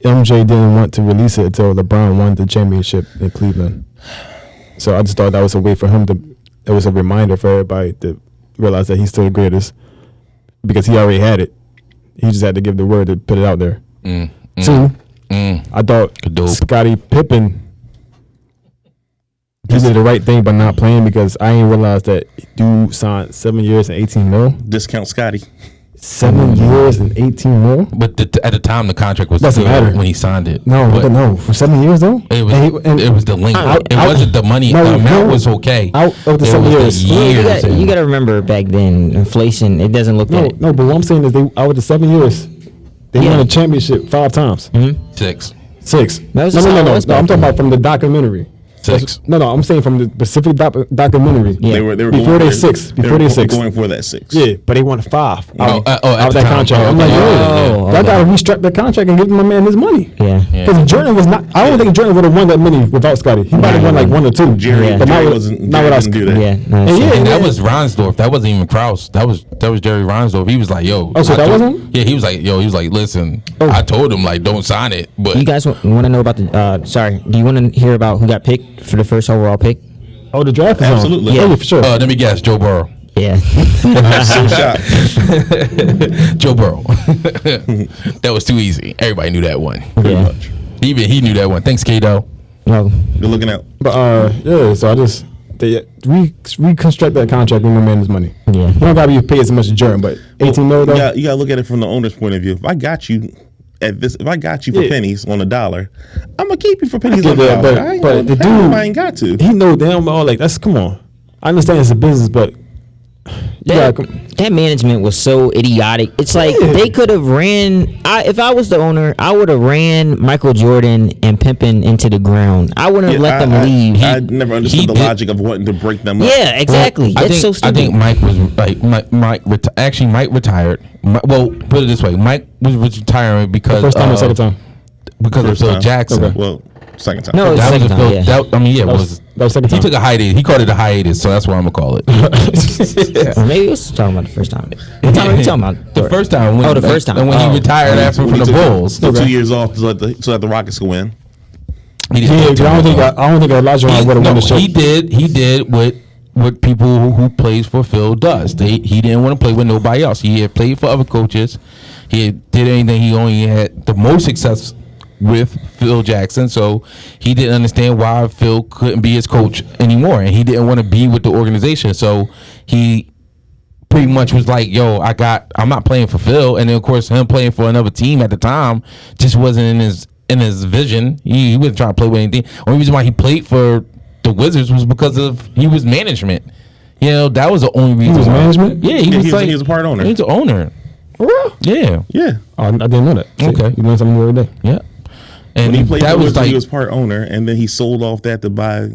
MJ didn't want to release it until LeBron won the championship in Cleveland. So I just thought that was a way for him to. It was a reminder for everybody to realize that he's still the greatest because he already had it. He just had to give the word to put it out there. Two. I thought Scottie Pippen, he did the right thing by not playing because I didn't realize that dude signed 7 years and 18 mil. Discount Scotty. 7 years and 18 mil? But at the time, the contract was doesn't matter when he signed it. No, for 7 years though. It was the length. It wasn't the money. The amount was okay. Out of the 7 years. You got to remember back then, inflation. It doesn't look that. No, but what I'm saying is out of the 7 years, they won a championship 5 times. Six. No. I'm talking about from the documentary. 6. No, I'm saying from the specific documentary. Yeah. They were before they 6. Before they 6. Going for that 6. Yeah, but they won 5 out of that time. contract. I'm like, I gotta restructure the contract and give my man his money. Yeah. Because Jordan was not. I don't think Jordan would have won that many without Scottie. He might have won like 1 or 2. Jerry wasn't. Not without Jerry didn't do that. Yeah. And that was Reinsdorf. That wasn't even Krause. That was Jerry Reinsdorf. He was like, yo. Oh, so that wasn't? Yeah, he was like, listen, I told him like, don't sign it. But You guys want to know about the? Do you want to hear about who got picked for the first overall pick? Oh, the draft is Absolutely. on. Yeah, for sure. let me guess, Joe Burrow. Yeah. So shocked. Joe Burrow. That was too easy. Everybody knew that one. Yeah. Even he knew that one. Thanks, Kato. No. Good looking out. But so I just reconstruct that contract with my man his money. Yeah. You don't gotta be paid as much as Jordan, but 18 mil though. Yeah, you gotta look at it from the owner's point of view. If I got you for pennies on $1, I'm gonna keep you for pennies on $1. But the dude, I ain't got to. He know damn well like that's come on. I understand it's a business, but that management was so idiotic. It's like they could have ran. If I was the owner, I would have ran Michael Jordan and Pippen into the ground. I wouldn't have let them leave. I never understood the logic of wanting to break them up. Yeah, exactly. Well, That's so stupid. I think Mike was like Mike retired. Well, put it this way: Mike was retiring because first time or second time because of Phil Jackson. Okay. Well, second time. No, That was second time, yeah. it was. That was second He time. took a hiatus. He called it a hiatus, so that's what I'm gonna call it. Or maybe it was talking about the first time. What time are you talking about? The first time. The first time. And when he retired after from the Bulls. Took 2 years off so that the Rockets could win. He Yeah, I don't think Elijah would have won the show. He did what people who plays for Phil does. He didn't want to play with nobody else. He had played for other coaches. He did anything. He only had the most success with Phil Jackson, so he didn't understand why Phil couldn't be his coach anymore, and he didn't want to be with the organization. So he pretty much was like, "Yo, I'm not playing for Phil." And then of course, him playing for another team at the time just wasn't in his vision. He wasn't trying to play with anything. Only reason why he played for the Wizards was because of he was management. You know, that was the only reason. He was management? Yeah, he was he was a part owner. He was the owner. For real? Yeah. Yeah. Oh, I didn't know that. Okay. You learned something the other day. Yeah. And When he played that was like, he was part owner, and then he sold off that to buy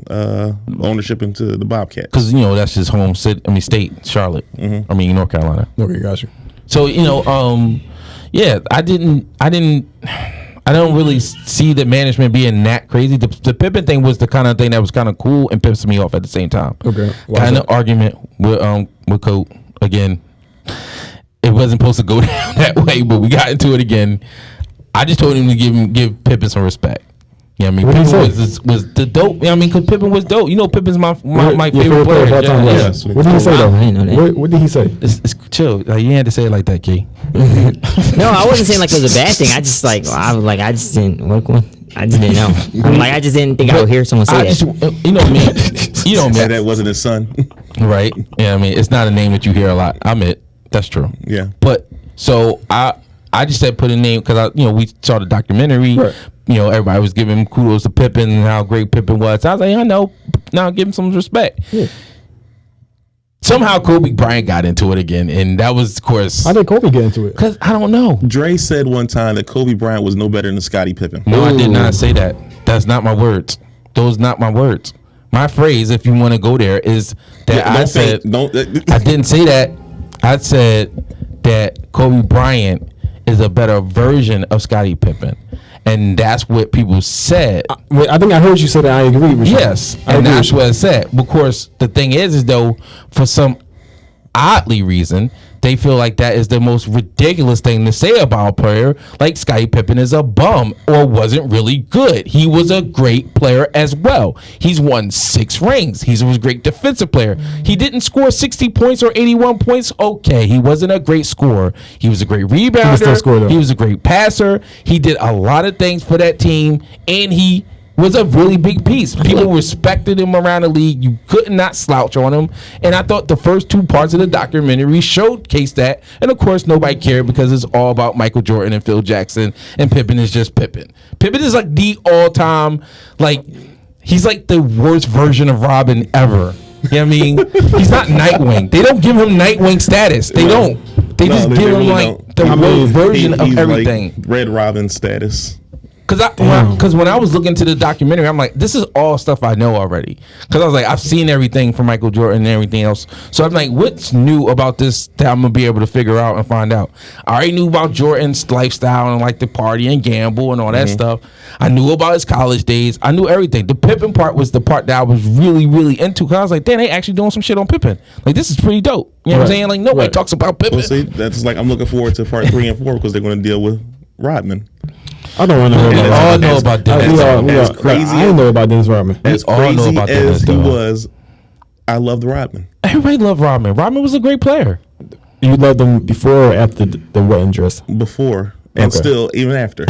ownership into the Bobcats. because, you know, that's his home city, state, Charlotte. I mean, North Carolina. Okay, got you. So, you know, yeah, I don't really see the management being that crazy. The Pippen thing was the kind of thing that was kind of cool and pissed me off at the same time. Okay. Kind of argument with Coach again. It wasn't supposed to go down that way, but we got into it again. I just told him to give Pippen some respect. You know what I mean? Pippen was the dope. You know what I mean? Because Pippen was dope. You know, Pippen's my favorite player. Yes. What did he say though? I didn't know that. What did he say? It's chill. Like, you had to say it like that, Key. No, I wasn't saying like it was a bad thing. I just I just didn't. I just didn't know. I'm like, I just didn't think I would hear someone say that. You know me. You know me. And that wasn't his son. Right? Yeah, I mean, it's not a name that you hear a lot. I admit that's true. Yeah. But so I just said put a name because we saw the documentary. Right. You know, everybody was giving kudos to Pippen and how great Pippen was. I was like, I know. Now give him some respect. Yeah. Somehow Kobe Bryant got into it again, and that was, of course. How did Kobe get into it? Because I don't know. Dre said one time that Kobe Bryant was no better than Scottie Pippen. No, I did not say that. That's not my words. Those not my words. My phrase, if you want to go there, is that I didn't say that. I said that Kobe Bryant is a better version of Scottie Pippen. And that's what people said. I think I heard you say that. I agree with you. Yes, and that's what I said. Of course, the thing is though, for some oddly reason, they feel like that is the most ridiculous thing to say about a player. Like Scottie Pippen is a bum or wasn't really good. He was a great player as well. He's won 6 rings. He was a great defensive player. He didn't score 60 points or 81 points. Okay, he wasn't a great scorer. He was a great rebounder. He was a great passer. He did a lot of things for that team, and he was a really big piece. People respected him around the league. You could not slouch on him. And I thought the first 2 parts of the documentary showcased that. And of course, nobody cared because it's all about Michael Jordan and Phil Jackson, and Pippen is just Pippen. Pippen is like the all-time, he's like the worst version of Robin ever. You know what I mean? He's not Nightwing. They don't give him Nightwing status. They don't. They just give him the worst version of everything. Like Red Robin status. Because when I was looking to the documentary, I'm like, this is all stuff I know already. Because I was like, I've seen everything from Michael Jordan and everything else. So I'm like, what's new about this that I'm going to be able to figure out and find out? I already knew about Jordan's lifestyle and like the party and gamble and all that stuff. I knew about his college days. I knew everything. The Pippen part was the part that I was really, really into. Because I was like, damn, they actually doing some shit on Pippen. Like, this is pretty dope. You know what I'm saying? Like, nobody talks about Pippen. Well, see, that's like, I'm looking forward to part 3 and 4 because they're going to deal with Rodman. I don't want to know. We all know about Dennis. I don't know about Dennis Rodman. As crazy as he was, I loved Rodman. Everybody loved Rodman. Rodman was a great player. You loved him before or after the wedding dress? Before. And still, even after.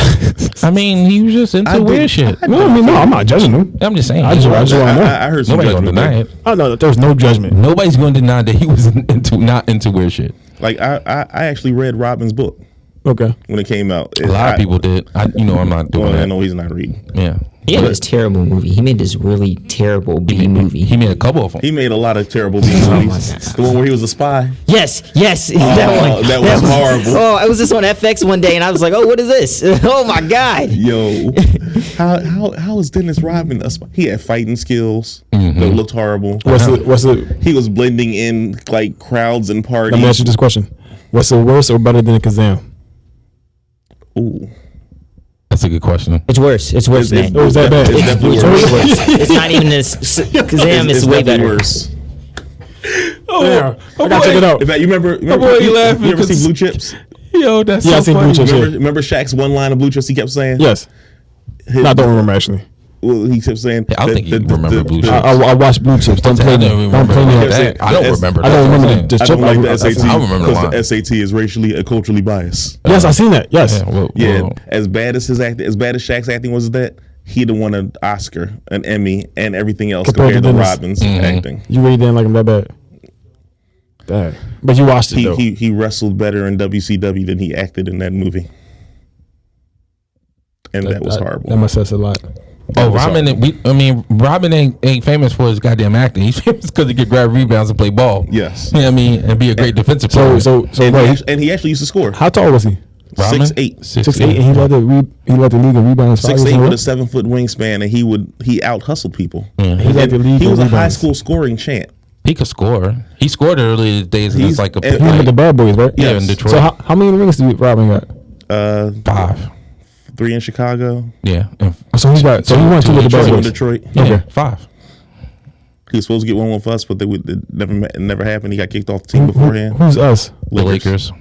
I mean, he was just into weird shit. No, I'm not judging him. I'm just saying. I just want to know. I heard some Nobody's judgment. gonna deny it. I know that there's no judgment. Nobody's going to deny that he was not into weird shit. Like, I actually read Rodman's book. Okay. When it came out. A lot of people did. I'm not doing that. I know he's not reading. Yeah. He had this terrible movie. He made this really terrible B movie. He made a couple of them. He made a lot of terrible B movies. The one where he was a spy. Yes, that one. That was horrible. Oh, I was just on FX one day and I was like, oh, what is this? Oh my God. Yo, how is Dennis Rodman a spy? He had fighting skills that looked horrible. What's it? He was blending in like crowds and parties. Let me ask you this question: what's it worse or better than Kazam? Ooh. That's a good question. It's worse. It's worse than that. Was that bad? It's definitely It's worse. way worse. It's not even this. Kazam is way better. Worse. Oh, I gotta check it out. In fact, you remember you laughing you ever see because- Blue Chips? Yo, that's Yeah, I so seen funny. Blue Chips. Remember Shaq's one line of Blue Chips he kept saying? Yes. I don't remember actually. Well, he kept saying. I don't think you remember Blue Chips. I watched Blue Chips. Don't play me. Don't play me. that. I don't remember I that. don't remember the I chip. don't like the SAT. I remember the line. because the SAT is racially and culturally biased. Yes, I seen that. Yes. Yeah, as bad as his acting, as bad as Shaq's acting was, that he'd have won an Oscar, an Emmy, and everything else compared to Dennis. Rodman's acting. You really didn't like him that bad. Bad. But you watched it though. He wrestled better in WCW than he acted in that movie, and that was horrible. That must say a lot. Rodman ain't famous for his goddamn acting. He's famous because he could grab rebounds and play ball. Yes. You know what I mean? And be a great defensive player. And he actually used to score. How tall was he? Rodman? 6'8". 6'8", and he led the league in rebounds. 6'8" with a 7-foot wingspan, and he out hustled people. Mm-hmm. He was a high school scoring champ. He could score. He scored early days. He was like he with the Bad Boys, right? Yeah, in Detroit. So how many rings did Rodman got? 5. 3 in Chicago. Yeah. So he won 2 with the Bad Boys. Detroit. Yeah, Okay. 5. He was supposed to get one with us, but it never happened. He got kicked off the team beforehand. Who's us? The Lakers.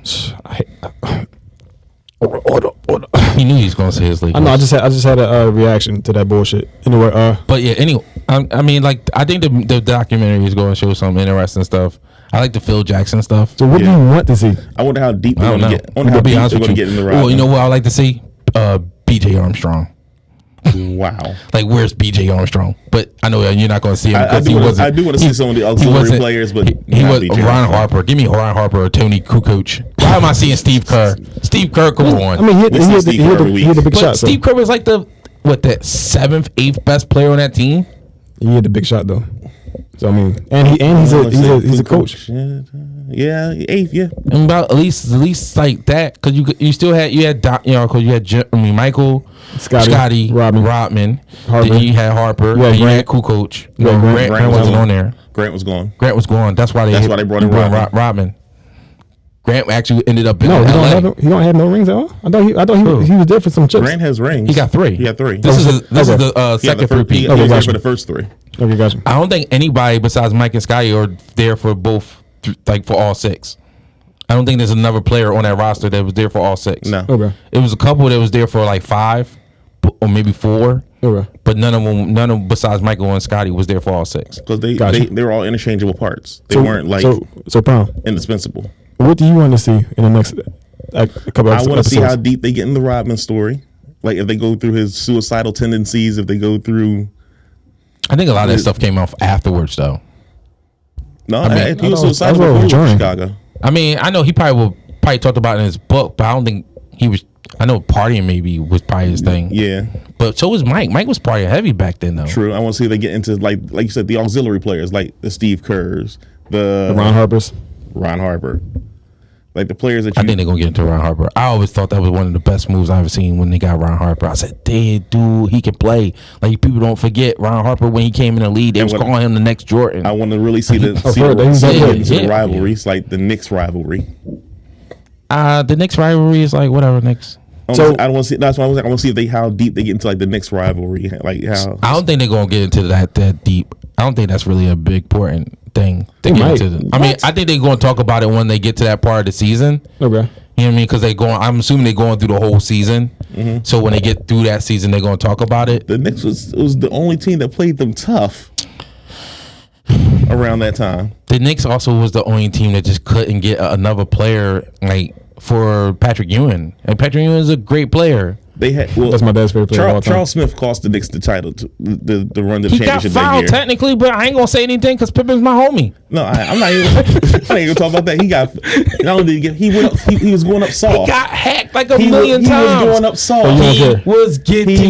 Hold up. He knew he was going to say his Lakers. I know. I just had a reaction to that bullshit. Anyway, but yeah. Anyway, I mean, like, I think the documentary is going to show some interesting stuff. I like the Phil Jackson stuff. So what do you want to see? I wonder how deep they're going to get. I wonder To how be deep honest they're with going to you, get in the ride. well, you know what I like to see? B.J. Armstrong. Wow. Like, where's B.J. Armstrong? But I know you're not going to see him I because do want to see some of the auxiliary players, but he was Ron Harper. Give me Ron Harper or Tony Kukoc. Why am I seeing Steve Kerr? Steve Kerr, come on. I mean, he had the big but shot. Steve Kerr was like the 7th, 8th best player on that team. He had the big shot though. So I mean, and he's a coach. Yeah, 8th, yeah. And about at least like that, because you had Michael, Scotty, Rodman. Then you had Harper. Yeah, you had Kukoc. Grant wasn't on there. Grant was gone. That's why they brought in Rodman. Grant actually ended up in No, LA. he don't have no rings at all. I thought he was there for some chips. Grant has rings. He got 3. He got 3. This is the second repeat. He was there for the first 3. Okay, gotcha. I don't think anybody besides Mike and Scotty are there for both, like for all 6. I don't think there's another player on that roster that was there for all 6. No. Okay. It was a couple that was there for like 5 or maybe 4. Okay. But none of them besides Michael and Scotty was there for all 6. Because they were all interchangeable parts. They weren't like Pound, indispensable. what do you want to see in the next couple of episodes? I want to see how deep they get in the Rodman story. Like if they go through his suicidal tendencies, if they go through. I think a lot of that stuff came off afterwards, though. No, he was suicidal before he was in Chicago. I mean, I know he probably talked about it in his book, but I don't think he was. I know partying maybe was probably his thing. Yeah, but so was Mike. Mike was partying heavy back then, though. True. I want to see if they get into like you said, the auxiliary players, like the Steve Kerrs, the Ron Harpers, Ron Harper. Like the players that I think they're gonna get into Ron Harper. I always thought that was one of the best moves I've ever seen when they got Ron Harper. I said, dude, he can play. Like people don't forget Ron Harper when he came in the league. They was calling him the next Jordan. I want to really see the rivalries, like the Knicks rivalry. The Knicks rivalry is like whatever Knicks. So I don't want to see. That's why I want to see how deep they get into like the Knicks rivalry. Like how I don't think they're gonna get into that deep. I don't think that's really a big important thing to get into. I mean, I think they're going to talk about it when they get to that part of the season. Okay. You know what I mean? Because I'm assuming they're going through the whole season. Mm-hmm. So when they get through that season, they're going to talk about it. The Knicks was the only team that played them tough around that time. The Knicks also was the only team that just couldn't get another player like for Patrick Ewing. And Patrick Ewing is a great player. They had that's my dad's favorite player of all time. Charles Smith cost the Knicks the title to the run to the championship. He got fouled technically, but I ain't gonna say anything because Pippen's my homie. No, I'm not even. I ain't gonna talk about that. He got not only did he get he was going up soft. He got hacked like a million times. He was going up soft. He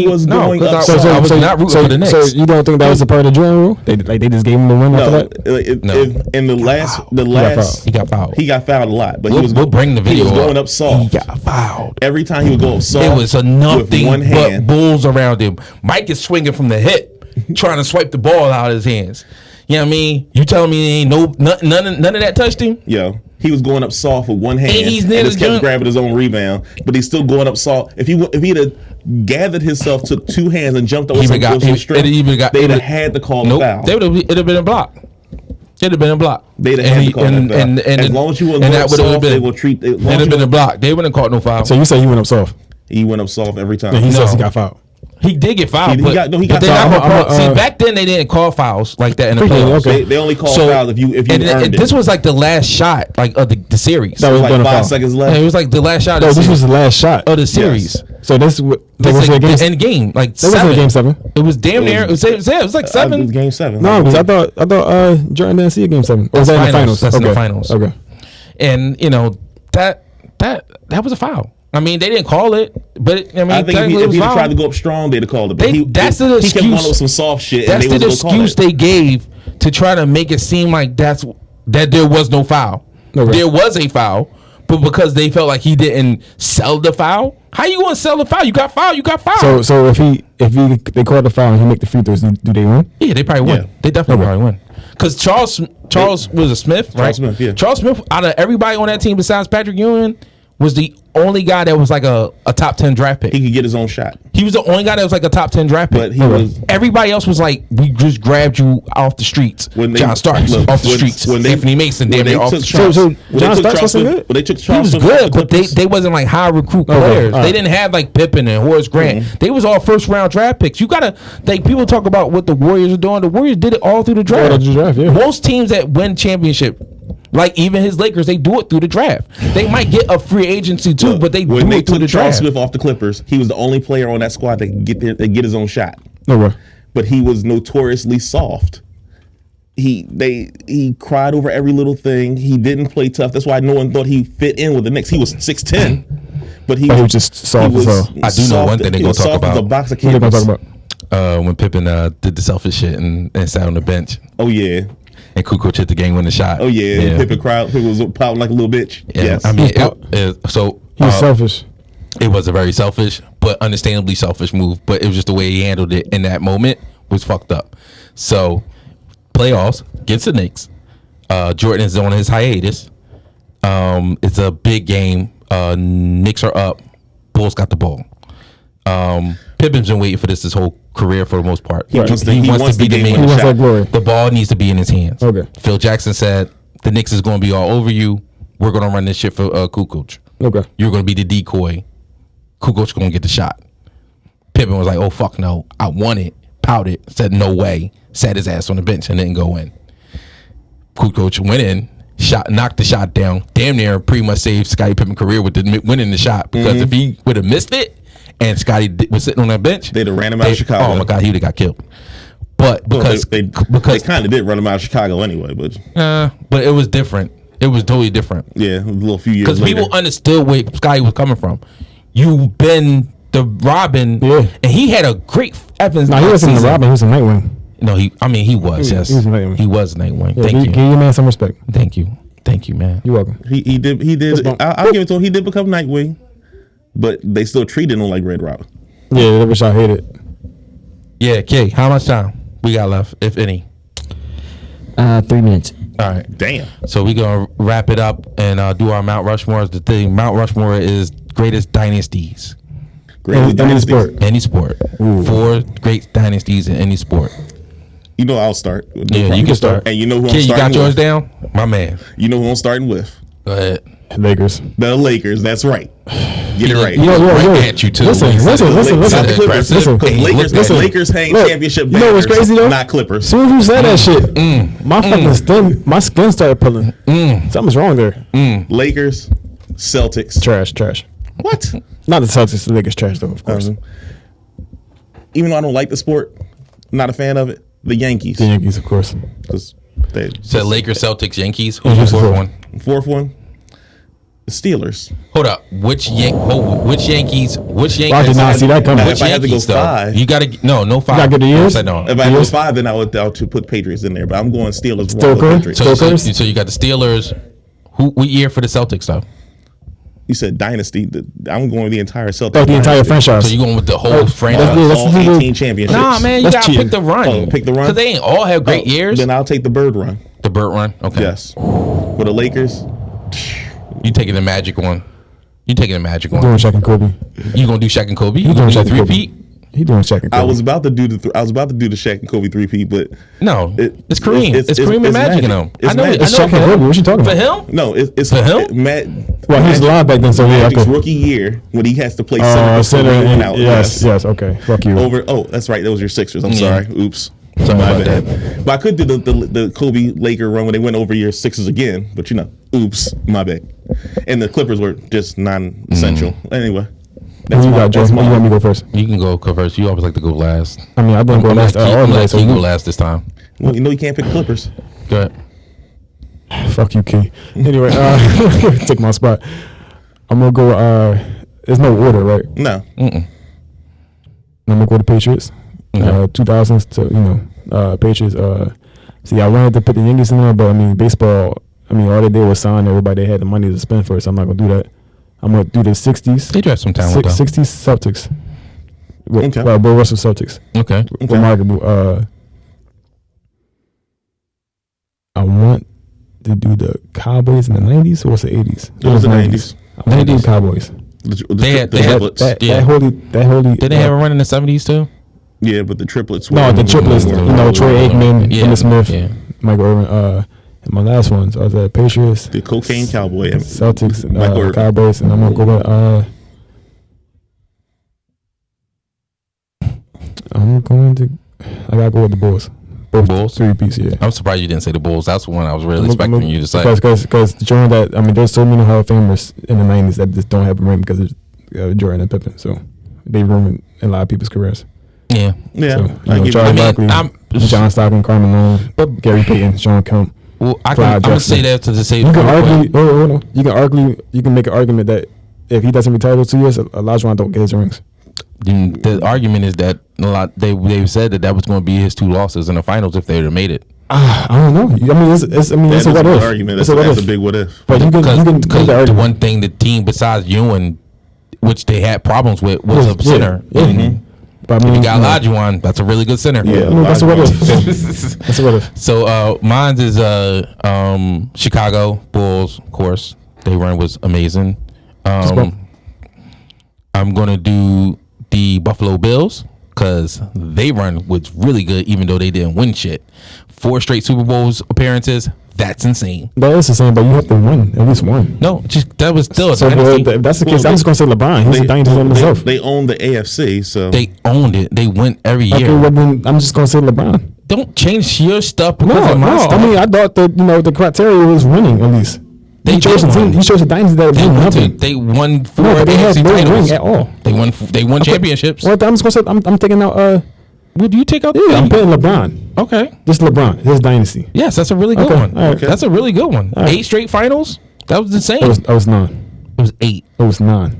was going up soft. I was not rooting for the Knicks. So you don't think that was a part of the Jordan rule? They just gave him the win after that? No. In the last he got fouled. He got fouled a lot, but we'll bring the video. He was going up soft. He got fouled every time he would go up soft. It was nothing with one hand. but bulls around him. Mike is swinging from the hip, trying to swipe the ball out of his hands. You know what I mean? You telling me ain't none of that touched him? Yo, he was going up soft with one hand and just kept grabbing his own rebound, but he's still going up soft. If he'd have gathered himself, took 2 hands and jumped over some strength, they'd have had to call the foul. It'd have been a block. It'd have been a block. They'd have had to call that foul. As long as you wouldn't go up soft, they will treat it. It'd have been a block. They wouldn't have caught no foul. So you say he went up soft? He went up soft every time. And he says he got fouled. He did get fouled. He got fouled. See, back then they didn't call fouls like that in the playoffs. Okay. They only call fouls if you earned it. This was like the last shot, like of the series. That was like 5 seconds left. Yeah, it was like the last shot. No, this was the last shot of the series. Yes. So this was like the end game, like that wasn't game 7. It was damn near. It was like 7. It was game 7. No, because I thought Jordan didn't see a game 7. Or was that in the finals? That's in the finals. Okay. And you know that was a foul. I mean, they didn't call it, but I mean, I think if he tried to go up strong, they'd have called it. But That's the excuse. He kept going with some soft shit. That's and they the excuse they gave to try to make it seem like that there was no foul. Okay. There was a foul, but because they felt like he didn't sell the foul, how you going to sell the foul? You got foul. You got foul. So if they call the foul and he make the free throws, do they win? Yeah, they probably win. They definitely probably win. Because Charles was a Smith, right? Charles Smith, yeah. Charles Smith, out of everybody on that team besides Patrick Ewing, was the only guy that was like a top 10 draft pick. He could get his own shot. He was the only guy that was like a top 10 draft pick. But everybody else was like, we just grabbed you off the streets. John Starks off the streets. Anthony Mason, damn near off the streets. So John Starks wasn't good? But they took Charles. He was good, but they wasn't like high recruit players. They didn't have like Pippen and Horace Grant. They was all first round draft picks. You gotta people talk about what the Warriors are doing. The Warriors did it all through the draft. Most teams that win championship, like even his Lakers, they do it through the draft. They might get a free agency too, but they do it through the draft. Charles Smith off the Clippers, he was the only player on that squad that could get his own shot. Okay. But he was notoriously soft. He cried over every little thing. He didn't play tough. That's why no one thought he fit in with the Knicks. He was 6'10", but he was just soft as hell. I do know one thing they're gonna talk about. A box of canvas. When Pippen did the selfish shit and sat on the bench. Oh yeah. And Kukoc hit the game winning shot. Oh yeah. Pippen was pouting like a little bitch. Yeah. Yes. I mean, he was selfish. It was a very selfish, but understandably selfish move. But it was just the way he handled it in that moment was fucked up. So playoffs against the Knicks. Jordan is on his hiatus. It's a big game. Knicks are up. Bulls got the ball. Pippen's been waiting for this whole career for the most part. He wants to be the main shot. The ball needs to be in his hands. Okay. Phil Jackson said the Knicks is going to be all over you. We're going to run this shit for Kukoc. Okay. You're going to be the decoy. Kukoc going to get the shot. Pippen was like, oh, fuck no. I want it. Pouted. Said no way. Sat his ass on the bench and didn't go in. Kukoc went in. Knocked the shot down. Damn near pretty much saved Scottie Pippen's career with winning the shot. Because if he would have missed it, and Scotty was sitting on that bench, they'd have ran him out of Chicago. Oh my God, he would have got killed. But because they kind of did run him out of Chicago anyway, but it was different. It was totally different. Yeah, a little few years because people understood where Scotty was coming from. You've been the Robin, and he had a great Evans. No, he wasn't the Robin. He was a Nightwing. No, he was. Yes, he was Nightwing. Yeah, Thank you. Give your man some respect. Thank you, man. You're welcome. He did. I'll give it to him. He did become Nightwing. But they still treated him like Red Robin. Yeah, which I hate it. Yeah, Kay, how much time we got left, if any? 3 minutes. All right. Damn. So we're going to wrap it up and do our Mount Rushmore. The thing, Mount Rushmore is greatest dynasties. Any sport. Ooh. 4 great dynasties in any sport. You know I'll start. Yeah, you can start. And you know who Kay, I'm starting with? You got yours down? My man. You know who I'm starting with? Go ahead. Lakers. The Lakers, that's right. Get it right. Right at you too. Listen. Because Lakers hang championship banners. You know what's crazy though? Not Clippers. As soon as you said that shit, my fucking my skin started pulling. Something's wrong there. Lakers, Celtics. Trash. What? Not the Celtics, the Lakers trash though, of course. Even though I don't like the sport, I'm not a fan of it. The Yankees. The Yankees, of course. Said Lakers, Celtics, Yankees. Who's the fourth one? Fourth one? The Steelers. Hold up. Which Yankees? I did not see that coming. If I had to go 5. You got to no 5. You got to get the years? No. If I go 5, then I would put Patriots in there. But I'm going Steelers. So you got the Steelers. What year for the Celtics though? You said dynasty. I'm going with the entire Celtics. Oh, the entire franchise. So you going with the whole franchise? All 18 championships. Nah, man, you got to pick the run. Pick the run? Because they ain't all have great years. Then I'll take the Bird run. The Bird run? Okay. Yes. For the Lakers. You taking the Magic one. You taking the Magic one. Doing Shaq and Kobe. You going to do Shaq and Kobe? You doing Shaq and Kobe. 3-peat? He doing Shaq and Kobe. I was about to do the Shaq and Kobe 3-peat, but no, it's Kareem. It's Kareem and Magic in him. I know. It's Shaq and Kobe. What you talking about? For him? No, it's for him. Well, he's alive back then, so yeah. Magic's rookie year when he has to play center and out. Yes. Okay. Fuck you. That's right. That was your Sixers. I'm sorry. Oops. Sorry about that. But I could do the Kobe Laker run when they went over your Sixers again. But oops, my bad. And the Clippers were just non-essential. Anyway. That's you got, Joe. You want me to go first? You can go first. You always like to go last. I mean, I didn't go last all the way. So you go last this time. Well, you can't pick Clippers. Go ahead. Fuck you, Key. Anyway, take my spot. I'm gonna go there's no order, right? No. Mm-mm. I'm gonna go to Patriots. 2000s to Patriots. See, I wanted to put the Yankees in there, but I mean baseball. I mean all they did was sign everybody. They had the money to spend for it, so I'm not gonna do that. I'm gonna do the 60s. They draft some talent. 60s Celtics. Okay. Bill Russell Celtics. Okay. Remarkable. I want to do the Cowboys in the 90s or was it 80s? It was the 90s. I want to do Cowboys. They had That holy. Did they have a run in the 70s too? Yeah, but the triplets. No, the triplets. were- Troy Aikman, Yeah, Smith, yeah. Michael Irvin. And my last ones, I was at Patriots, The cocaine cowboy. Celtics, Michael Irvin. Cowboys, and I'm gonna go with. I'm going to. I gotta go with the Bulls. Both Bulls? 3-piece, yeah. I'm surprised you didn't say the Bulls. That's the one I was really expecting you to say. Because during that, I mean, there's so many Hall of Famers in the 90s that just don't have a ring because of Jordan and Pippen. So they ruined a lot of people's careers. Yeah. Yeah. So, I give you Charles that. Barkley, John Stockton, Karl Malone, But- Gary Payton, Sean Kemp. Well, I'm Clyde gonna say Drexler. that to say You can real quick. argue. Hold on. You can argue. You can make an argument that if he doesn't retire those 2 years, Olajuwon don't get his rings. The argument is that a lot they've said that was going to be his 2 losses in the finals if they would have made it. I don't know. I mean, it's That a is what an if. argument. It's That's a a big what if. But you can make Because the the argument. one thing the team besides Ewan, which they had problems with, was a center. Yeah. And But I mean, you got Olajuwon, that's a really good center. Yeah. I mean, that's a what if. Olajuwon. That's a what if. So mine is Chicago Bulls, of course. Their run was amazing. go. I'm gonna do the Buffalo Bills because they run was really good, even though they didn't win shit. 4 straight Super Bowls appearances. That's insane. That is the same, but you have to win at least one. No, just that was still a So dynasty. if that's the case, Well, I'm just gonna say LeBron. He's a dynasty on himself. They own the AFC, so They owned it. They went every year. Okay, well then I'm just gonna say LeBron. Don't change your stuff because No, of my stuff. I mean I thought that the criteria was winning at least. They You chose a did team. win. You chose a dynasty that They won won, nothing. they won 4 No, but they had AFC no titles. ring at all. They won championships. Well, I'm just gonna say I'm taking out. Would you take out? Yeah, I'm putting LeBron. Okay. Just LeBron. His dynasty. Yes, that's a really good Okay, one. all right. That's a really good one. All right. 8 straight finals. That was insane. It was 9. It was 8. It was 9. All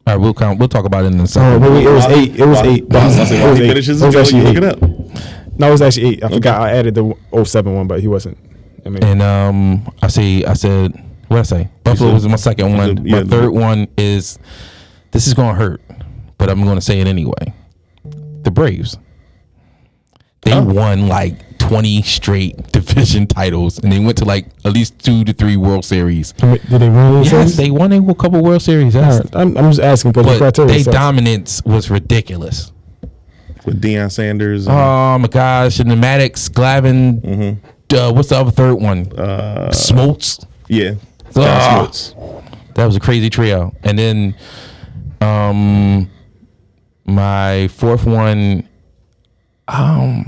right, we'll count. We'll talk about it in a Oh, second. wait, it was 8. It was 8. While It was he 8. finishes It was the actually you look 8. it up. No, it was actually 8. I forgot. I added the 07 one, but he wasn't. I mean, And I said, what did I say? Buffalo was my second one. yeah, My third one is, this is going to hurt, but I'm going to say it anyway. The Braves. They won like 20 straight division titles, and they went to like at least 2 to 3 World Series. did they win those Yes, series? they won a couple World Series. All Yes. right. I'm just asking because the But criteria their sucks. dominance was ridiculous. With Deion Sanders. And, Oh my gosh, the Maddox, Glavin, what's the other third one? Smoltz. yeah. Ah. Smoltz. That was a crazy trio. And then my fourth one, I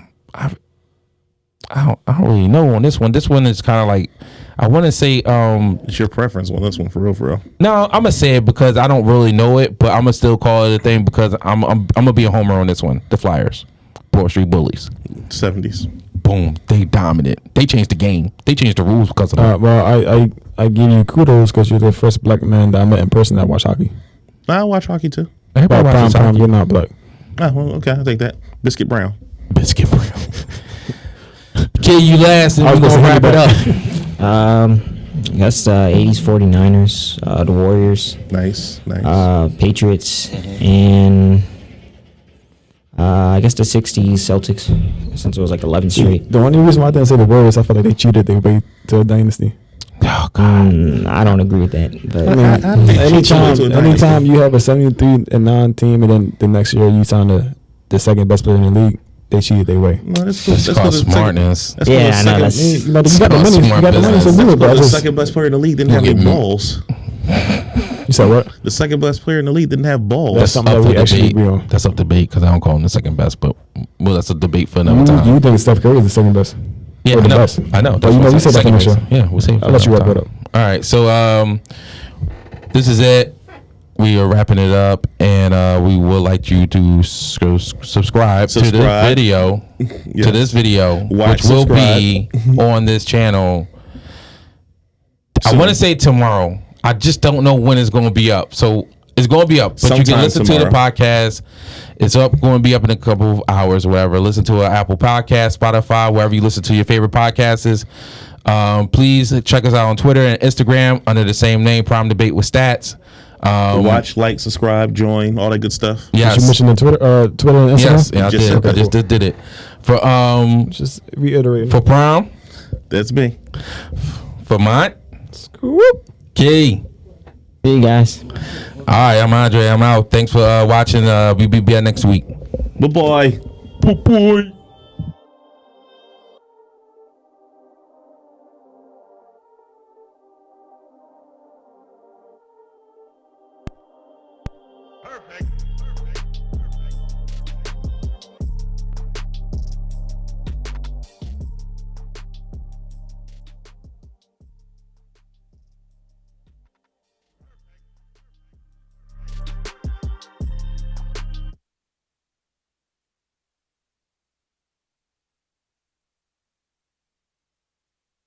don't really know on this one. This one is kind of like, I want to say It's your preference on this one, for real, for real. no, I'm gonna say it because I don't really know it, but I'm gonna still call it a thing because I'm gonna be a homer on this one. The Flyers, Broad Street Bullies. 70s. Boom, they dominant. They changed the game. They changed the rules because of that. Well, I give you kudos because you're the first black man that I met in person that watched hockey. I watch hockey too. Everybody Prime, watches hockey. you're not black. Oh, well, okay, I'll take that. Biscuit Brown. Biscuit Brown. Kill you last, and I was we're gonna gonna wrap it up. I guess 80s 49ers, the Warriors, Nice. Patriots, and I guess the 60s Celtics, since it was like 11 straight. The only reason why I didn't say the Warriors, I felt like they cheated their way to a dynasty. Oh God. I don't agree with that. But I mean, I think cheating to a anytime dynasty. you have a 73-9 team and then the next year you sign the second best player in the league, they cheated their way. No, That's called smartness. Yeah, I know, that's- You got the money. You got the money, so do it. But I The just, second best player in the league didn't have Look any at me. balls. you said what? The second best player in the league didn't have balls. That's something that we actually agree on. That's up debate because I don't call him the second best, but well, that's a debate for another time. You think Steph Curry is the second best? Yeah, Or I the know. best? I know. But you know, what we I'm said that saying. on the Second show. base. Yeah, we'll save it for I'll let you another wrap it time. All right, so this is it. We are wrapping it up, and we would like you to subscribe to this video. Yeah. To this video, Watch, which will be on this channel. I Soon. want to say tomorrow. I just don't know when it's going to be up. So It's going to be up, but you can Sometime listen to the podcast. It's going to be up in a couple of hours or whatever. Listen to an Apple Podcast, Spotify, wherever you listen to your favorite podcasts is. Please check us out on Twitter and Instagram under the same name, Prime Debate with Stats. Watch, like, subscribe, join, all that good stuff. Yes. Did you mention on Twitter and Instagram? Yes, yeah, I just did it. For just reiterate. For Prime, that's me. For Mont, Key. See you guys. All right, I'm Andre. I'm out. Thanks for watching. We'll be back next week. Bye-bye. Bye-bye. Perfect.